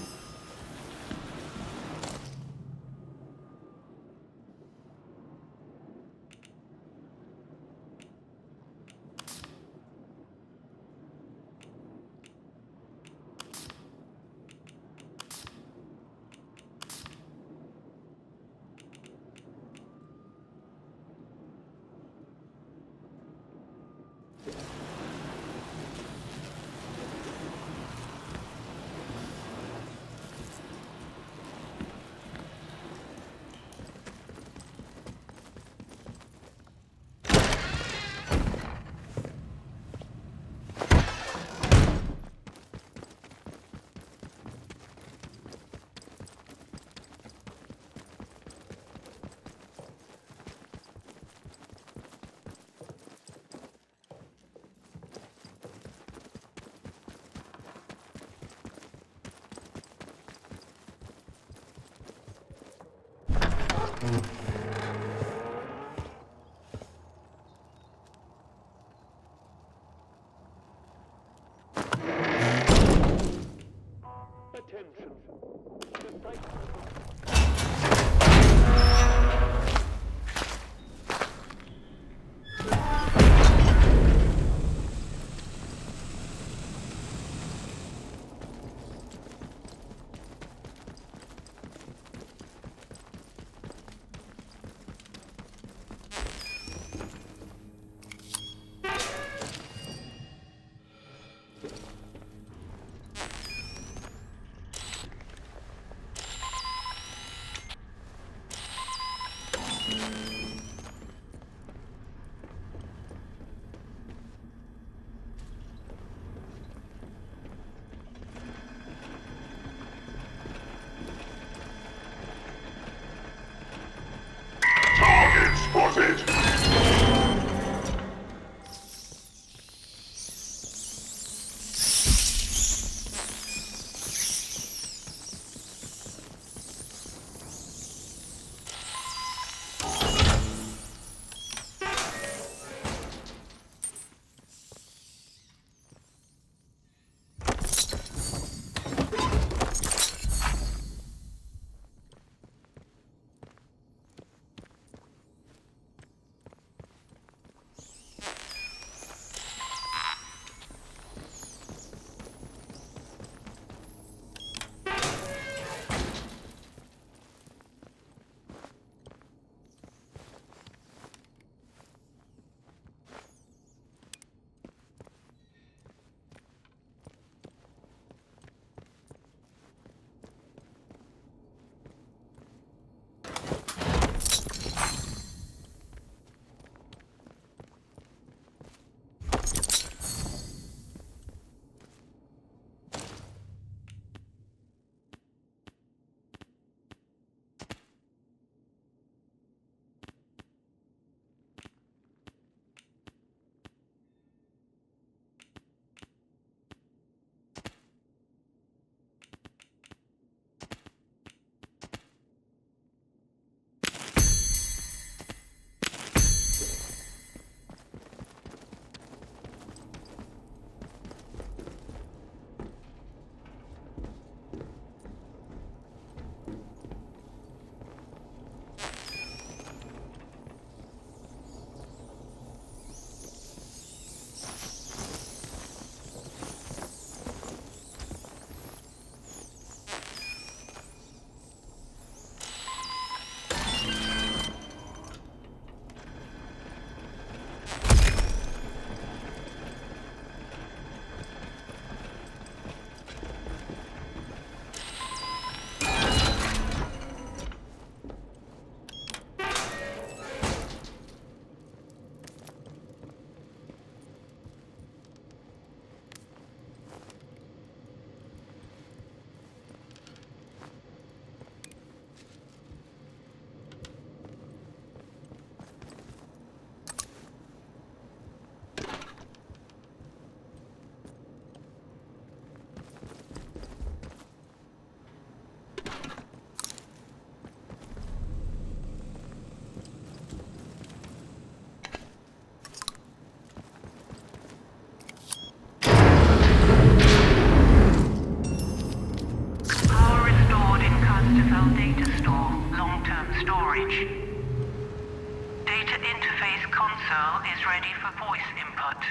Speaker 2: What?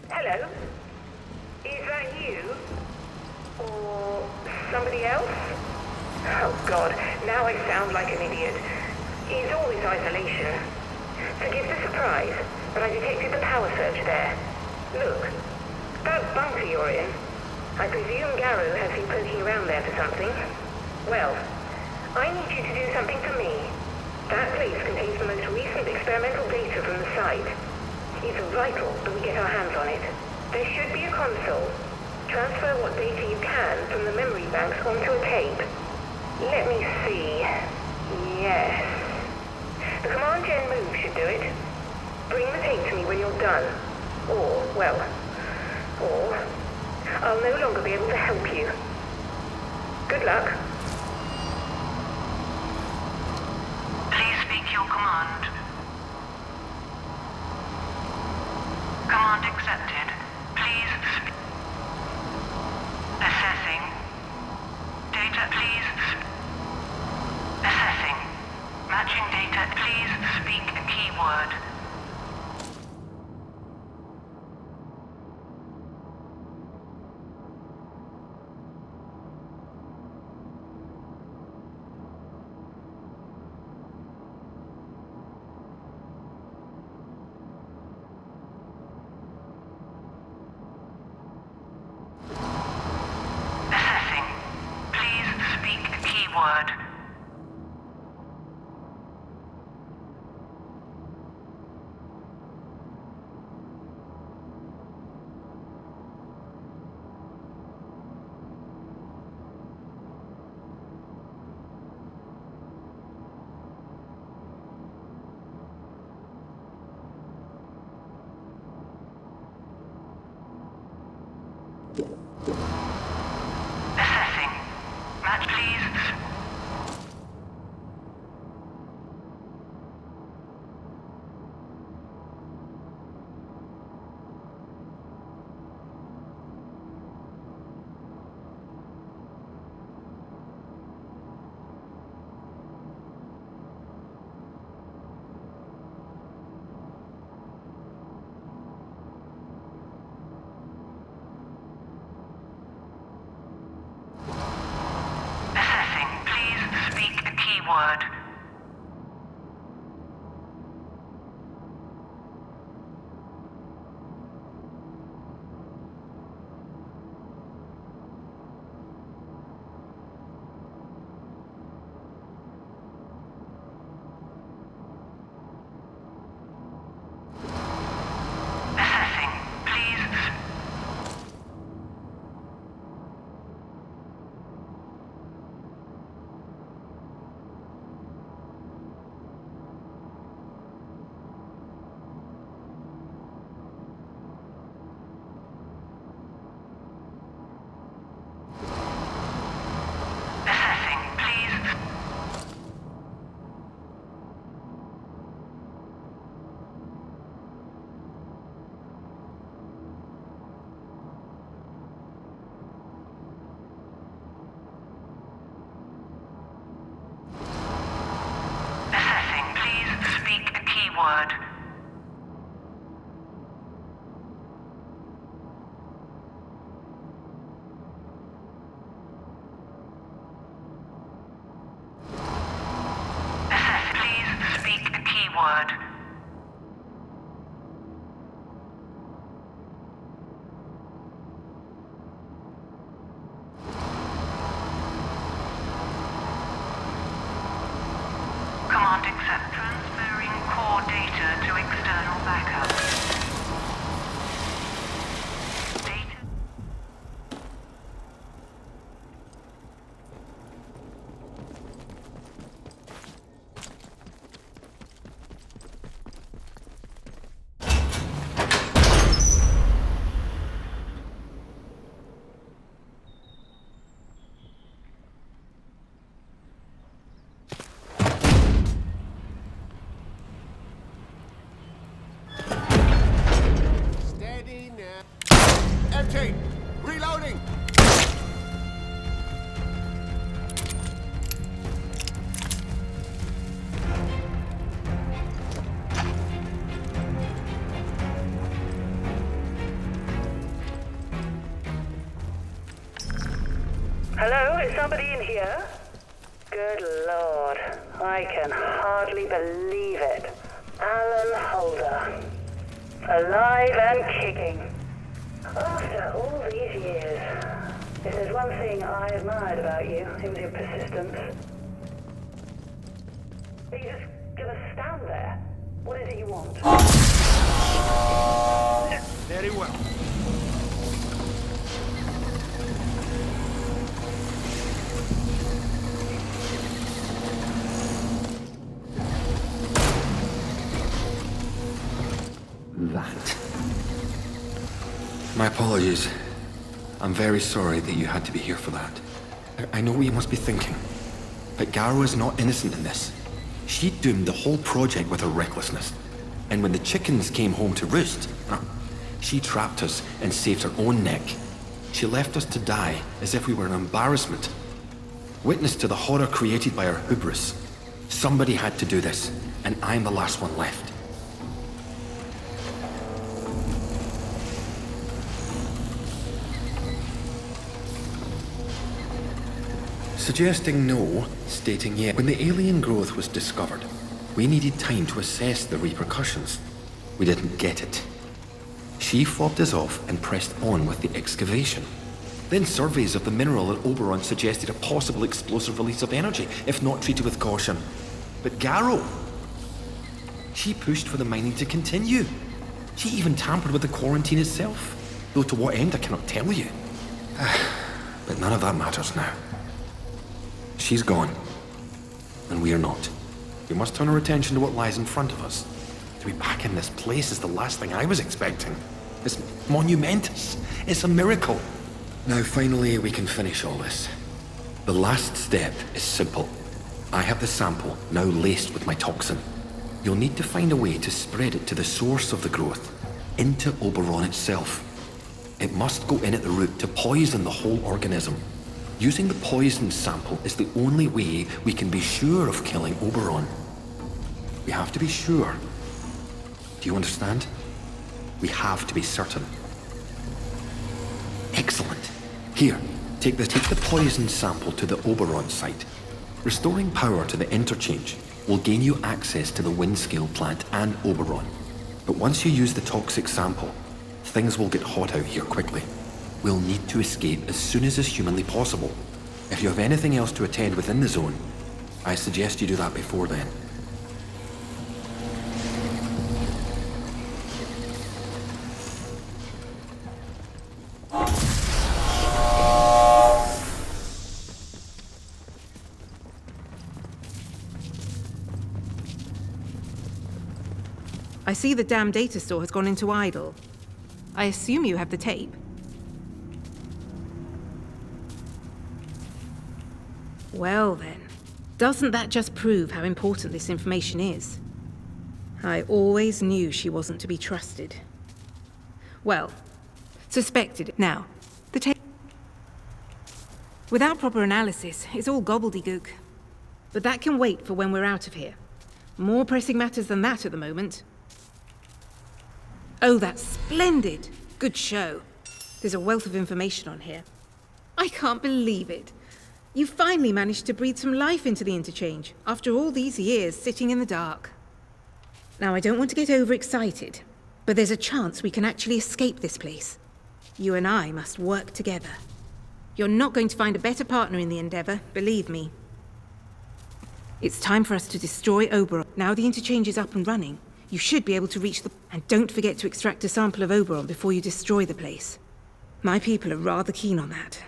Speaker 2: Hello? Is that you? Or somebody else? Oh God, now I sound like an idiot. It's always isolation. Forgive the surprise, but I detected the power surge there. Look, that bunker you're in, I presume Garrow has you poking around there for something. Well, I need you to do something for me. That place contains the most recent experimental data from the site. It's vital that we get our hands on it. There should be a console. Transfer what data you can from the memory banks onto a tape. Let me see. Yes. The Command Gen move should do it. Bring the tape to me when you're done. Or I'll no longer be able to help you. Good luck. Please speak your command. Command accepted. Please speak. Assessing. Data, please. Assessing. Matching data, please speak a keyword. Assessing. Please speak a keyword. Assessing. Match, please. Assessing. Please speak a keyword. Assessing. Please. Hello, is somebody in here? Good Lord, I can hardly believe it. Alan Holder. Alive and kicking. After all these years. If there's one thing I admired about you, it was your persistence. Are you just gonna stand there? What is it you want?
Speaker 6: Very well.
Speaker 11: That. My apologies. I'm very sorry that you had to be here for that. I know what you must be thinking, but Garrow is not innocent in this. She doomed the whole project with her recklessness. And when the chickens came home to roost, she trapped us and saved her own neck. She left us to die as if we were an embarrassment. Witness to the horror created by her hubris. Somebody had to do this, and I'm the last one left. Suggesting no, stating yes. When the alien growth was discovered, we needed time to assess the repercussions. We didn't get it. She fobbed us off and pressed on with the excavation. Then surveys of the mineral at Oberon suggested a possible explosive release of energy, if not treated with caution. But Garrow, she pushed for the mining to continue. She even tampered with the quarantine itself, though to what end I cannot tell you. But none of that matters now. She's gone, and we are not. We must turn our attention to what lies in front of us. To be back in this place is the last thing I was expecting. It's monumentous. It's a miracle. Now finally we can finish all this. The last step is simple. I have the sample now laced with my toxin. You'll need to find a way to spread it to the source of the growth, into Oberon itself. It must go in at the root to poison the whole organism. Using the poison sample is the only way we can be sure of killing Oberon. We have to be sure. Do you understand? We have to be certain. Excellent. Here, take the poison sample to the Oberon site. Restoring power to the interchange will gain you access to the Windscale plant and Oberon. But once you use the toxic sample, things will get hot out here quickly. We'll need to escape as soon as is humanly possible. If you have anything else to attend within the zone, I suggest you do that before then.
Speaker 14: I see the damn data store has gone into idle. I assume you have the tape. Well then, doesn't that just prove how important this information is? I always knew she wasn't to be trusted. Well, suspected it. Now, the tape. Without proper analysis, it's all gobbledygook. But that can wait for when we're out of here. More pressing matters than that at the moment. Oh, that's splendid! Good show. There's a wealth of information on here. I can't believe it. You finally managed to breathe some life into the interchange, after all these years sitting in the dark. Now, I don't want to get overexcited, but there's a chance we can actually escape this place. You and I must work together. You're not going to find a better partner in the endeavor, believe me. It's time for us to destroy Oberon. Now the interchange is up and running, you should be able to reach the... And don't forget to extract a sample of Oberon before you destroy the place. My people are rather keen on that.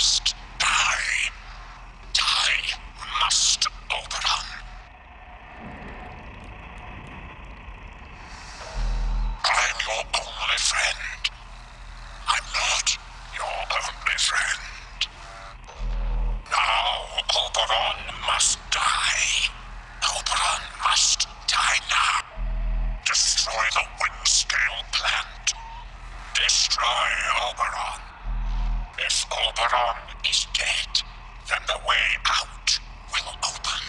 Speaker 3: must die. Die must, Oberon. I'm your only friend. I'm not your only friend. Now, Oberon must die. Oberon must die now. Destroy the wind-scale plant. Destroy Oberon. If Oberon is dead, then the way out will open.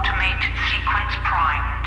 Speaker 15: Automated sequence primed.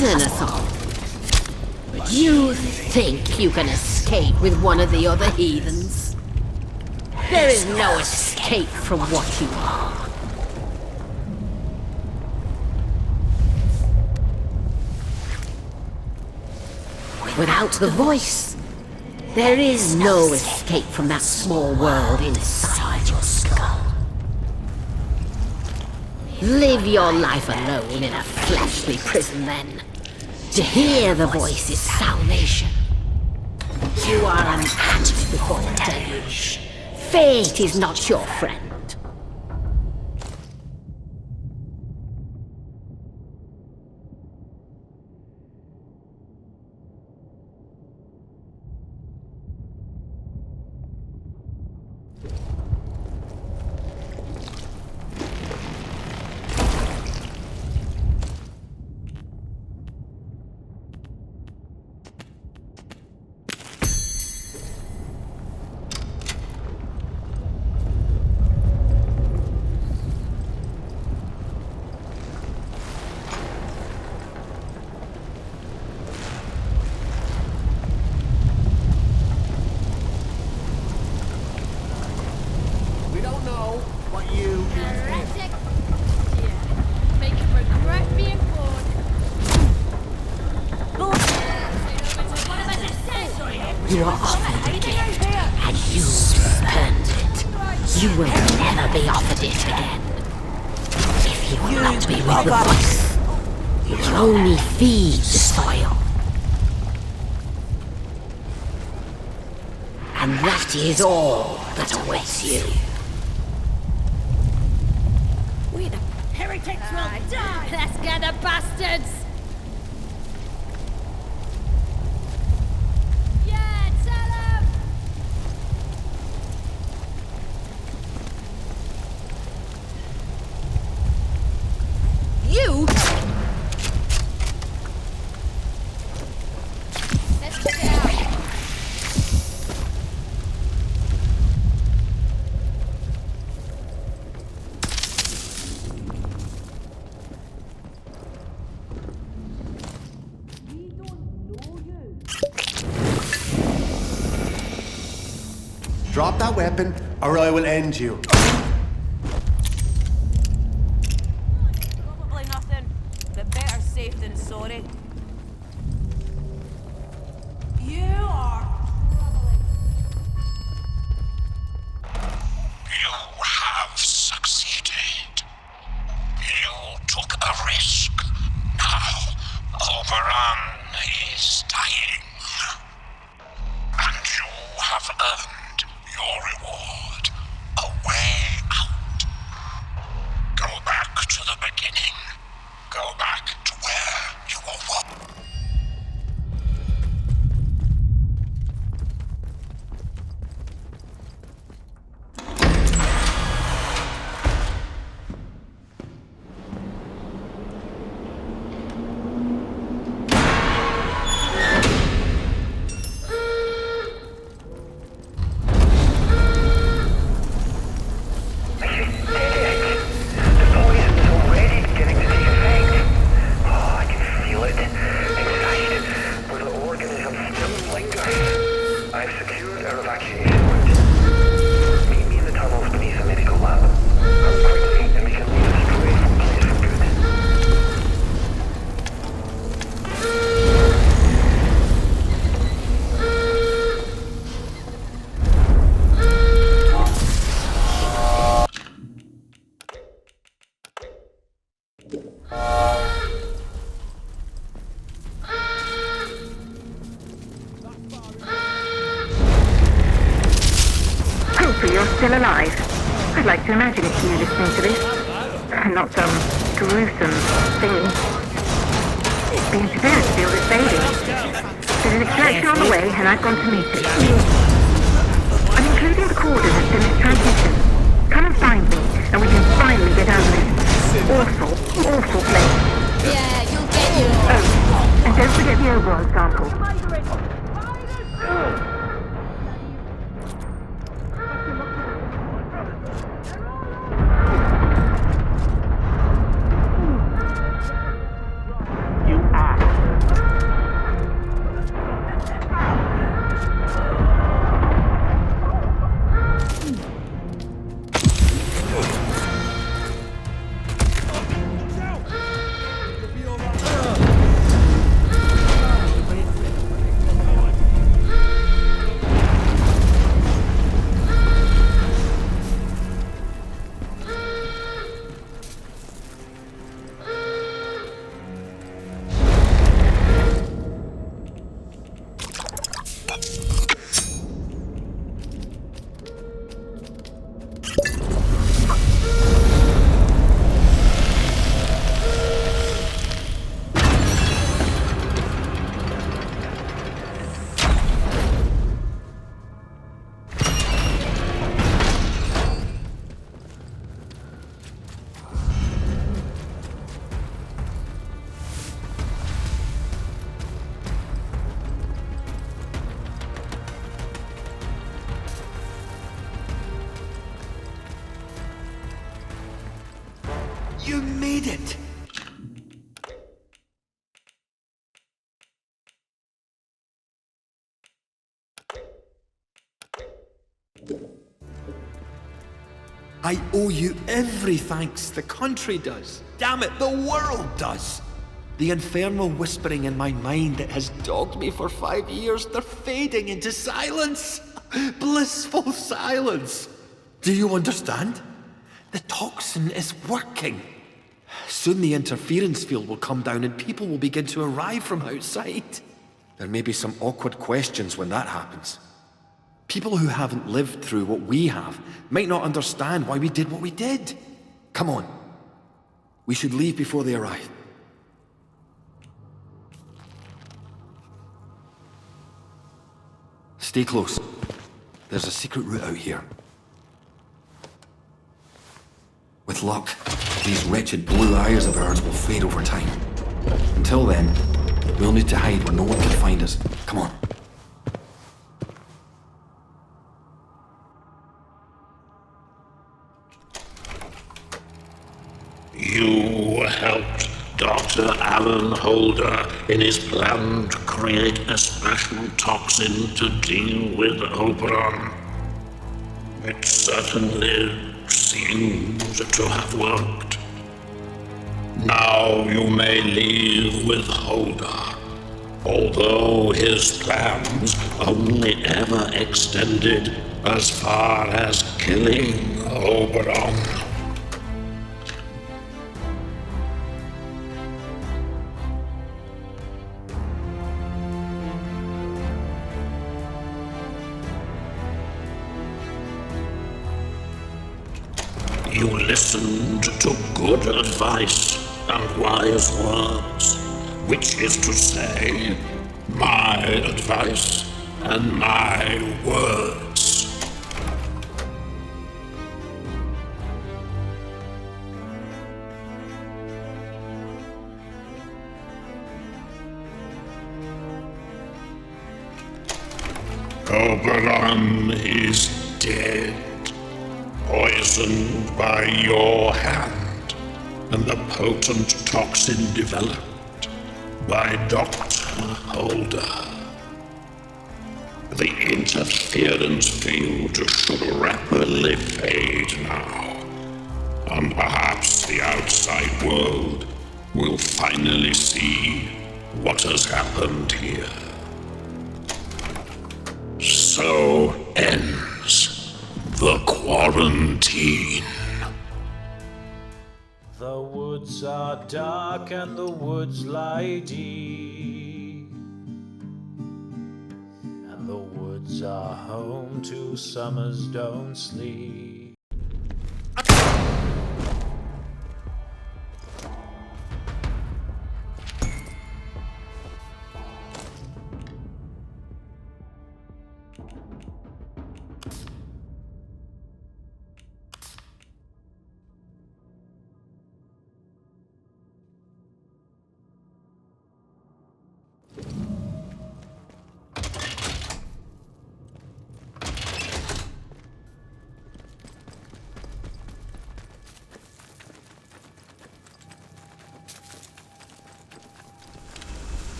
Speaker 16: Poison us all. But you think you can escape? escape with one of the other heathens. There is no escape from what you are. Without the voice, there is no escape from that small world inside your skull. Live your life alone in a fleshly prison then. To hear the voice is salvation. You are an ant before the deluge. Fate is not your friend. You are offered a gift, and you spurned it. You will never be offered it again. If you will not be with the voice, you will only feed the soil. And that is all that awaits you.
Speaker 5: We the heretics will die! Let's get the bastards!
Speaker 16: You?
Speaker 6: Drop that weapon, or I will end you.
Speaker 5: Probably nothing, but better safe than sorry. You are
Speaker 3: You have succeeded. You took a risk. Now, Oberon is dying. And you have earned your reward. A way out. Go back to the beginning. Go back to where you were born.
Speaker 2: You're still alive. I'd like to imagine it's you listening to this. Not some gruesome thing. The interference field is fading. There's an extraction on the way, and I've gone to meet it. I'm including the coordinates in this transmission. Come and find me, and we can finally get out of this awful, awful place.
Speaker 5: Yeah, you'll get you.
Speaker 2: Oh, and don't forget the Oberon sample.
Speaker 11: You made it! I owe you every thanks. The country does. Damn it, the world does. The infernal whispering in my mind that has dogged me for 5 years, they're fading into silence. Blissful silence. Do you understand? The toxin is working. Soon the interference field will come down and people will begin to arrive from outside. There may be some awkward questions when that happens. People who haven't lived through what we have might not understand why we did what we did. Come on. We should leave before they arrive. Stay close. There's a secret route out here. With luck, these wretched blue eyes of ours will fade over time. Until then, we'll need to hide where no one can find us. Come on.
Speaker 3: You helped Dr. Alan Holder in his plan to create a special toxin to deal with Oberon. It certainly seems to have worked. Now you may leave with Holder, although his plans only ever extended as far as killing Oberon. You listened to good advice and wise words, which is to say, my advice and my words. Oberon is dead. Poisoned by your hand, and the potent toxin developed by Dr. Holder. The interference field should rapidly fade now, and perhaps the outside world will finally see what has happened here. So ends the quarantine.
Speaker 17: The woods are dark and the woods lie deep, and the woods are home to summers don't sleep.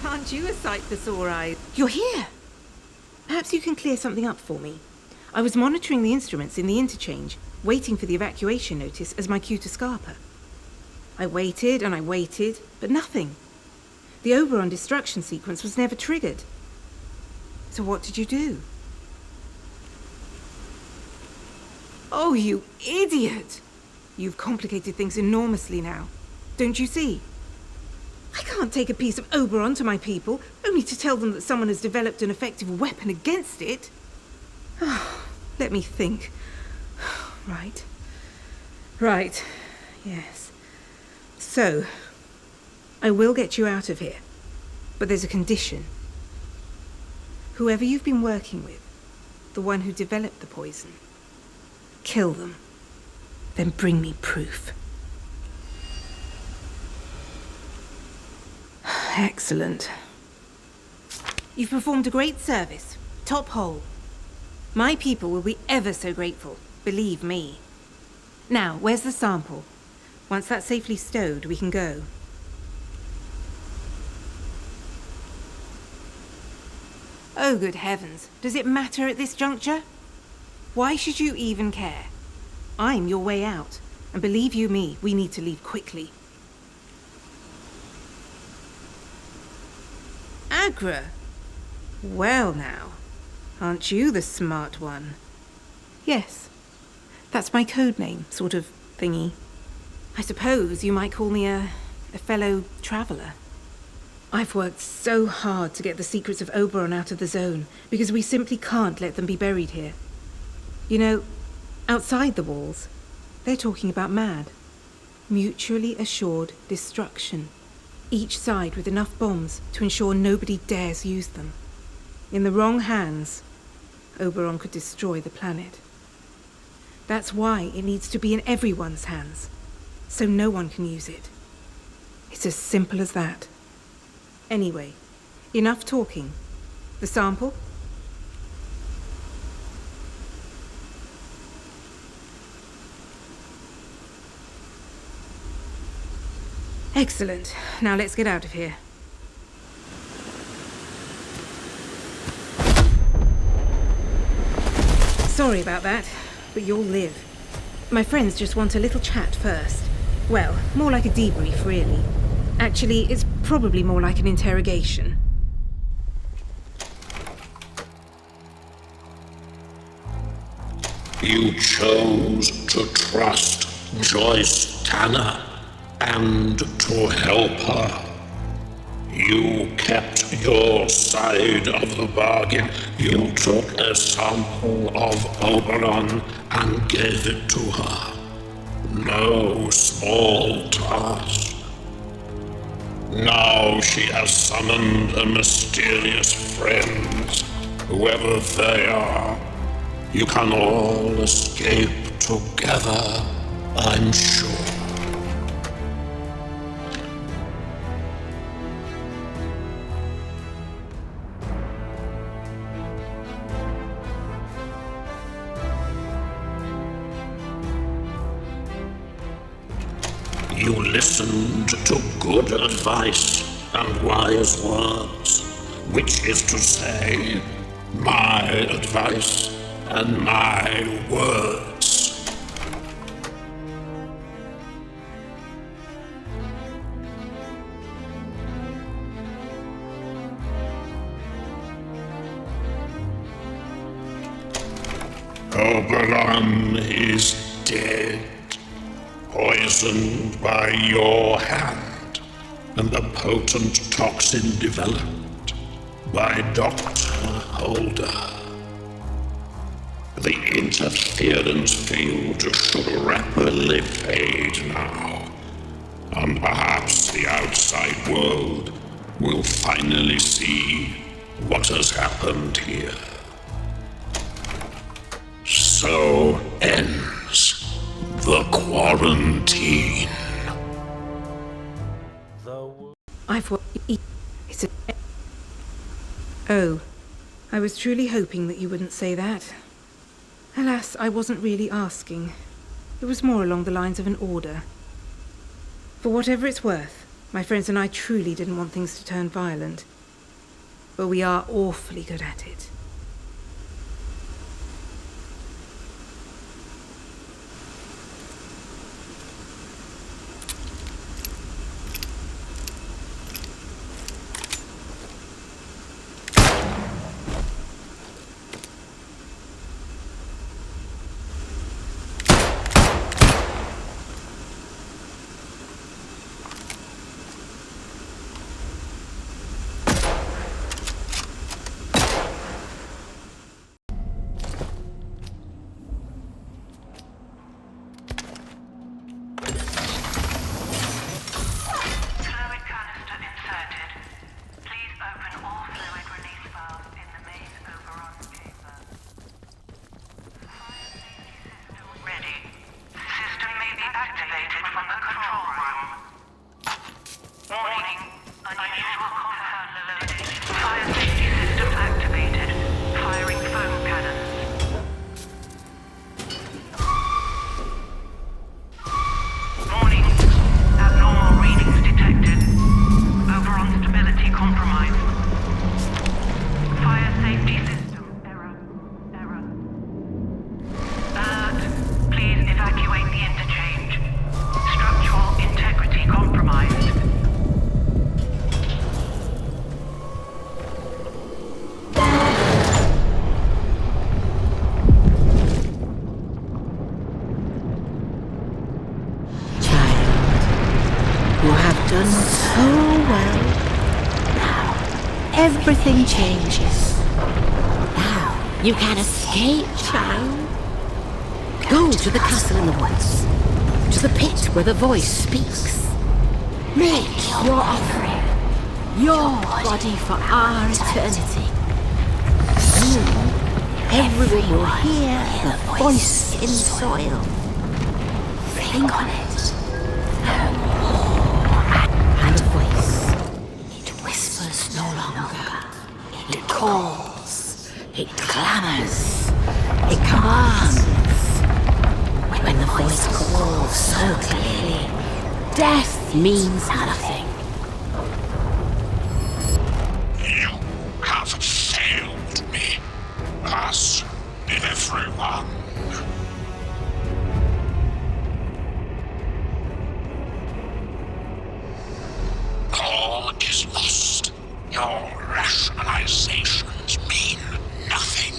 Speaker 14: Aren't you a sight for sore eyes? You're here! Perhaps you can clear something up for me. I was monitoring the instruments in the interchange, waiting for the evacuation notice as my cue to Scarpa. I waited and I waited, but nothing. The Oberon destruction sequence was never triggered. So what did you do? Oh, you idiot! You've complicated things enormously now. Don't you see? I can't take a piece of Oberon to my people, only to tell them that someone has developed an effective weapon against it. Let me think. Right. Yes. So, I will get you out of here. But there's a condition. Whoever you've been working with, the one who developed the poison, kill them. Then bring me proof. Excellent. You've performed a great service. Top hole. My people will be ever so grateful, believe me. Now, where's the sample? Once that's safely stowed, we can go. Oh, good heavens. Does it matter at this juncture? Why should you even care? I'm your way out. And believe you me, we need to leave quickly. Agra? Well now, aren't you the smart one? Yes. That's my code name, sort of thingy. I suppose you might call me a fellow traveller. I've worked so hard to get the secrets of Oberon out of the zone, because we simply can't let them be buried here. You know, outside the walls, they're talking about MAD. Mutually assured destruction. Each side with enough bombs to ensure nobody dares use them. In the wrong hands, Oberon could destroy the planet. That's why it needs to be in everyone's hands, so no one can use it. It's as simple as that. Anyway, enough talking. The sample? Excellent. Now let's get out of here. Sorry about that, but you'll live. My friends just want a little chat first. Well, more like a debrief, really. Actually, it's probably more like an interrogation.
Speaker 3: You chose to trust Joyce Tanner and to help her. You kept your side of the bargain. You took a sample of Oberon and gave it to her. No small task. Now she has summoned her mysterious friends, whoever they are. You can all escape together, I'm sure. You listened to good advice and wise words, which is to say, my advice and my words. Oberon is dead. Poisoned by your hand, and the potent toxin developed by Dr. Holder. The interference field should rapidly fade now, and perhaps the outside world will finally see what has happened here. So ends the quarantine.
Speaker 14: Oh, I was truly hoping that you wouldn't say that. Alas, I wasn't really asking. It was more along the lines of an order. For whatever it's worth, my friends and I truly didn't want things to turn violent. But we are awfully good at it.
Speaker 16: done so well. Now, everything changes. Now, you can escape, child. Go to the castle in the woods, to the pit where the voice speaks. Make your offering, your body for our eternity. Soon, everyone will hear the voice in soil. Think on it. And the voice, it whispers no longer. It calls, it clamors, it commands. When the voice calls so clearly, death means nothing.
Speaker 3: You have failed me. Us, everyone. All is lost. Your rationalizations mean nothing.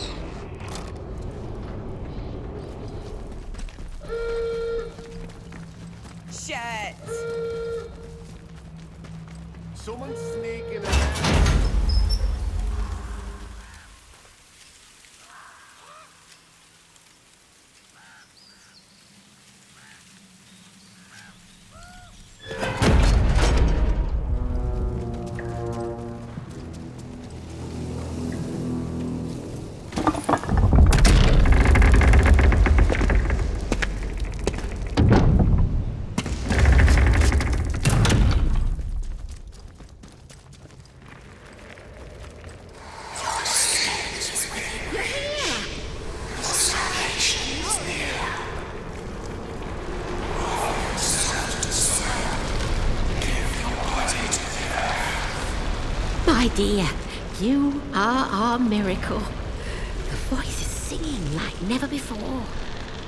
Speaker 5: Shit!
Speaker 6: Someone's sneaking in.
Speaker 16: My dear, you are our miracle. The voice is singing like never before.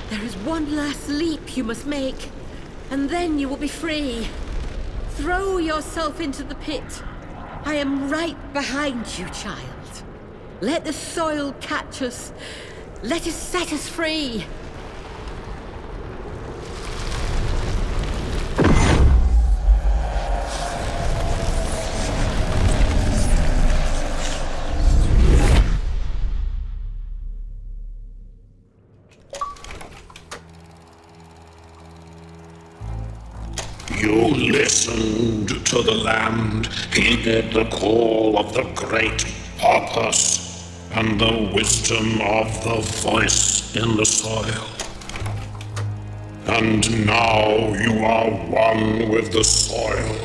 Speaker 16: There is one last leap you must make, and then you will be free. Throw yourself into the pit. I am right behind you, child. Let the soil catch us. Let it set us free.
Speaker 3: You listened to the land, heeded the call of the great purpose, and the wisdom of the voice in the soil. And now you are one with the soil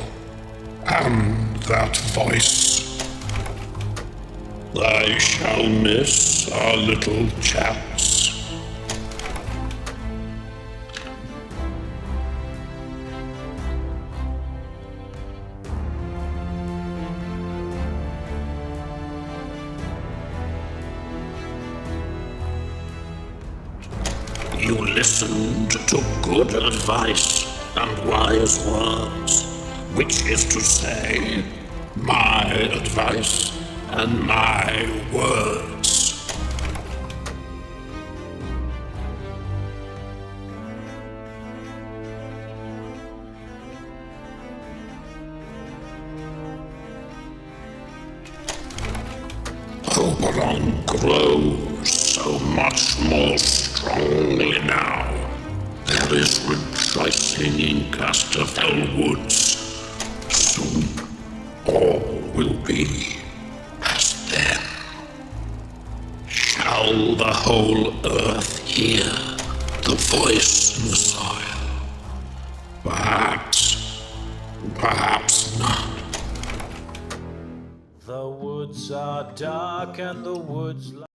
Speaker 3: and that voice. I shall miss our little chats. You listened to good advice and wise words, which is to say, my advice and my words. Oberon grows so much more strongly now. There is rejoicing in Casterfell Woods. Soon, all will be as then. Shall the whole earth hear the voice in the soil? Perhaps, perhaps not.
Speaker 17: The woods are dark and the woods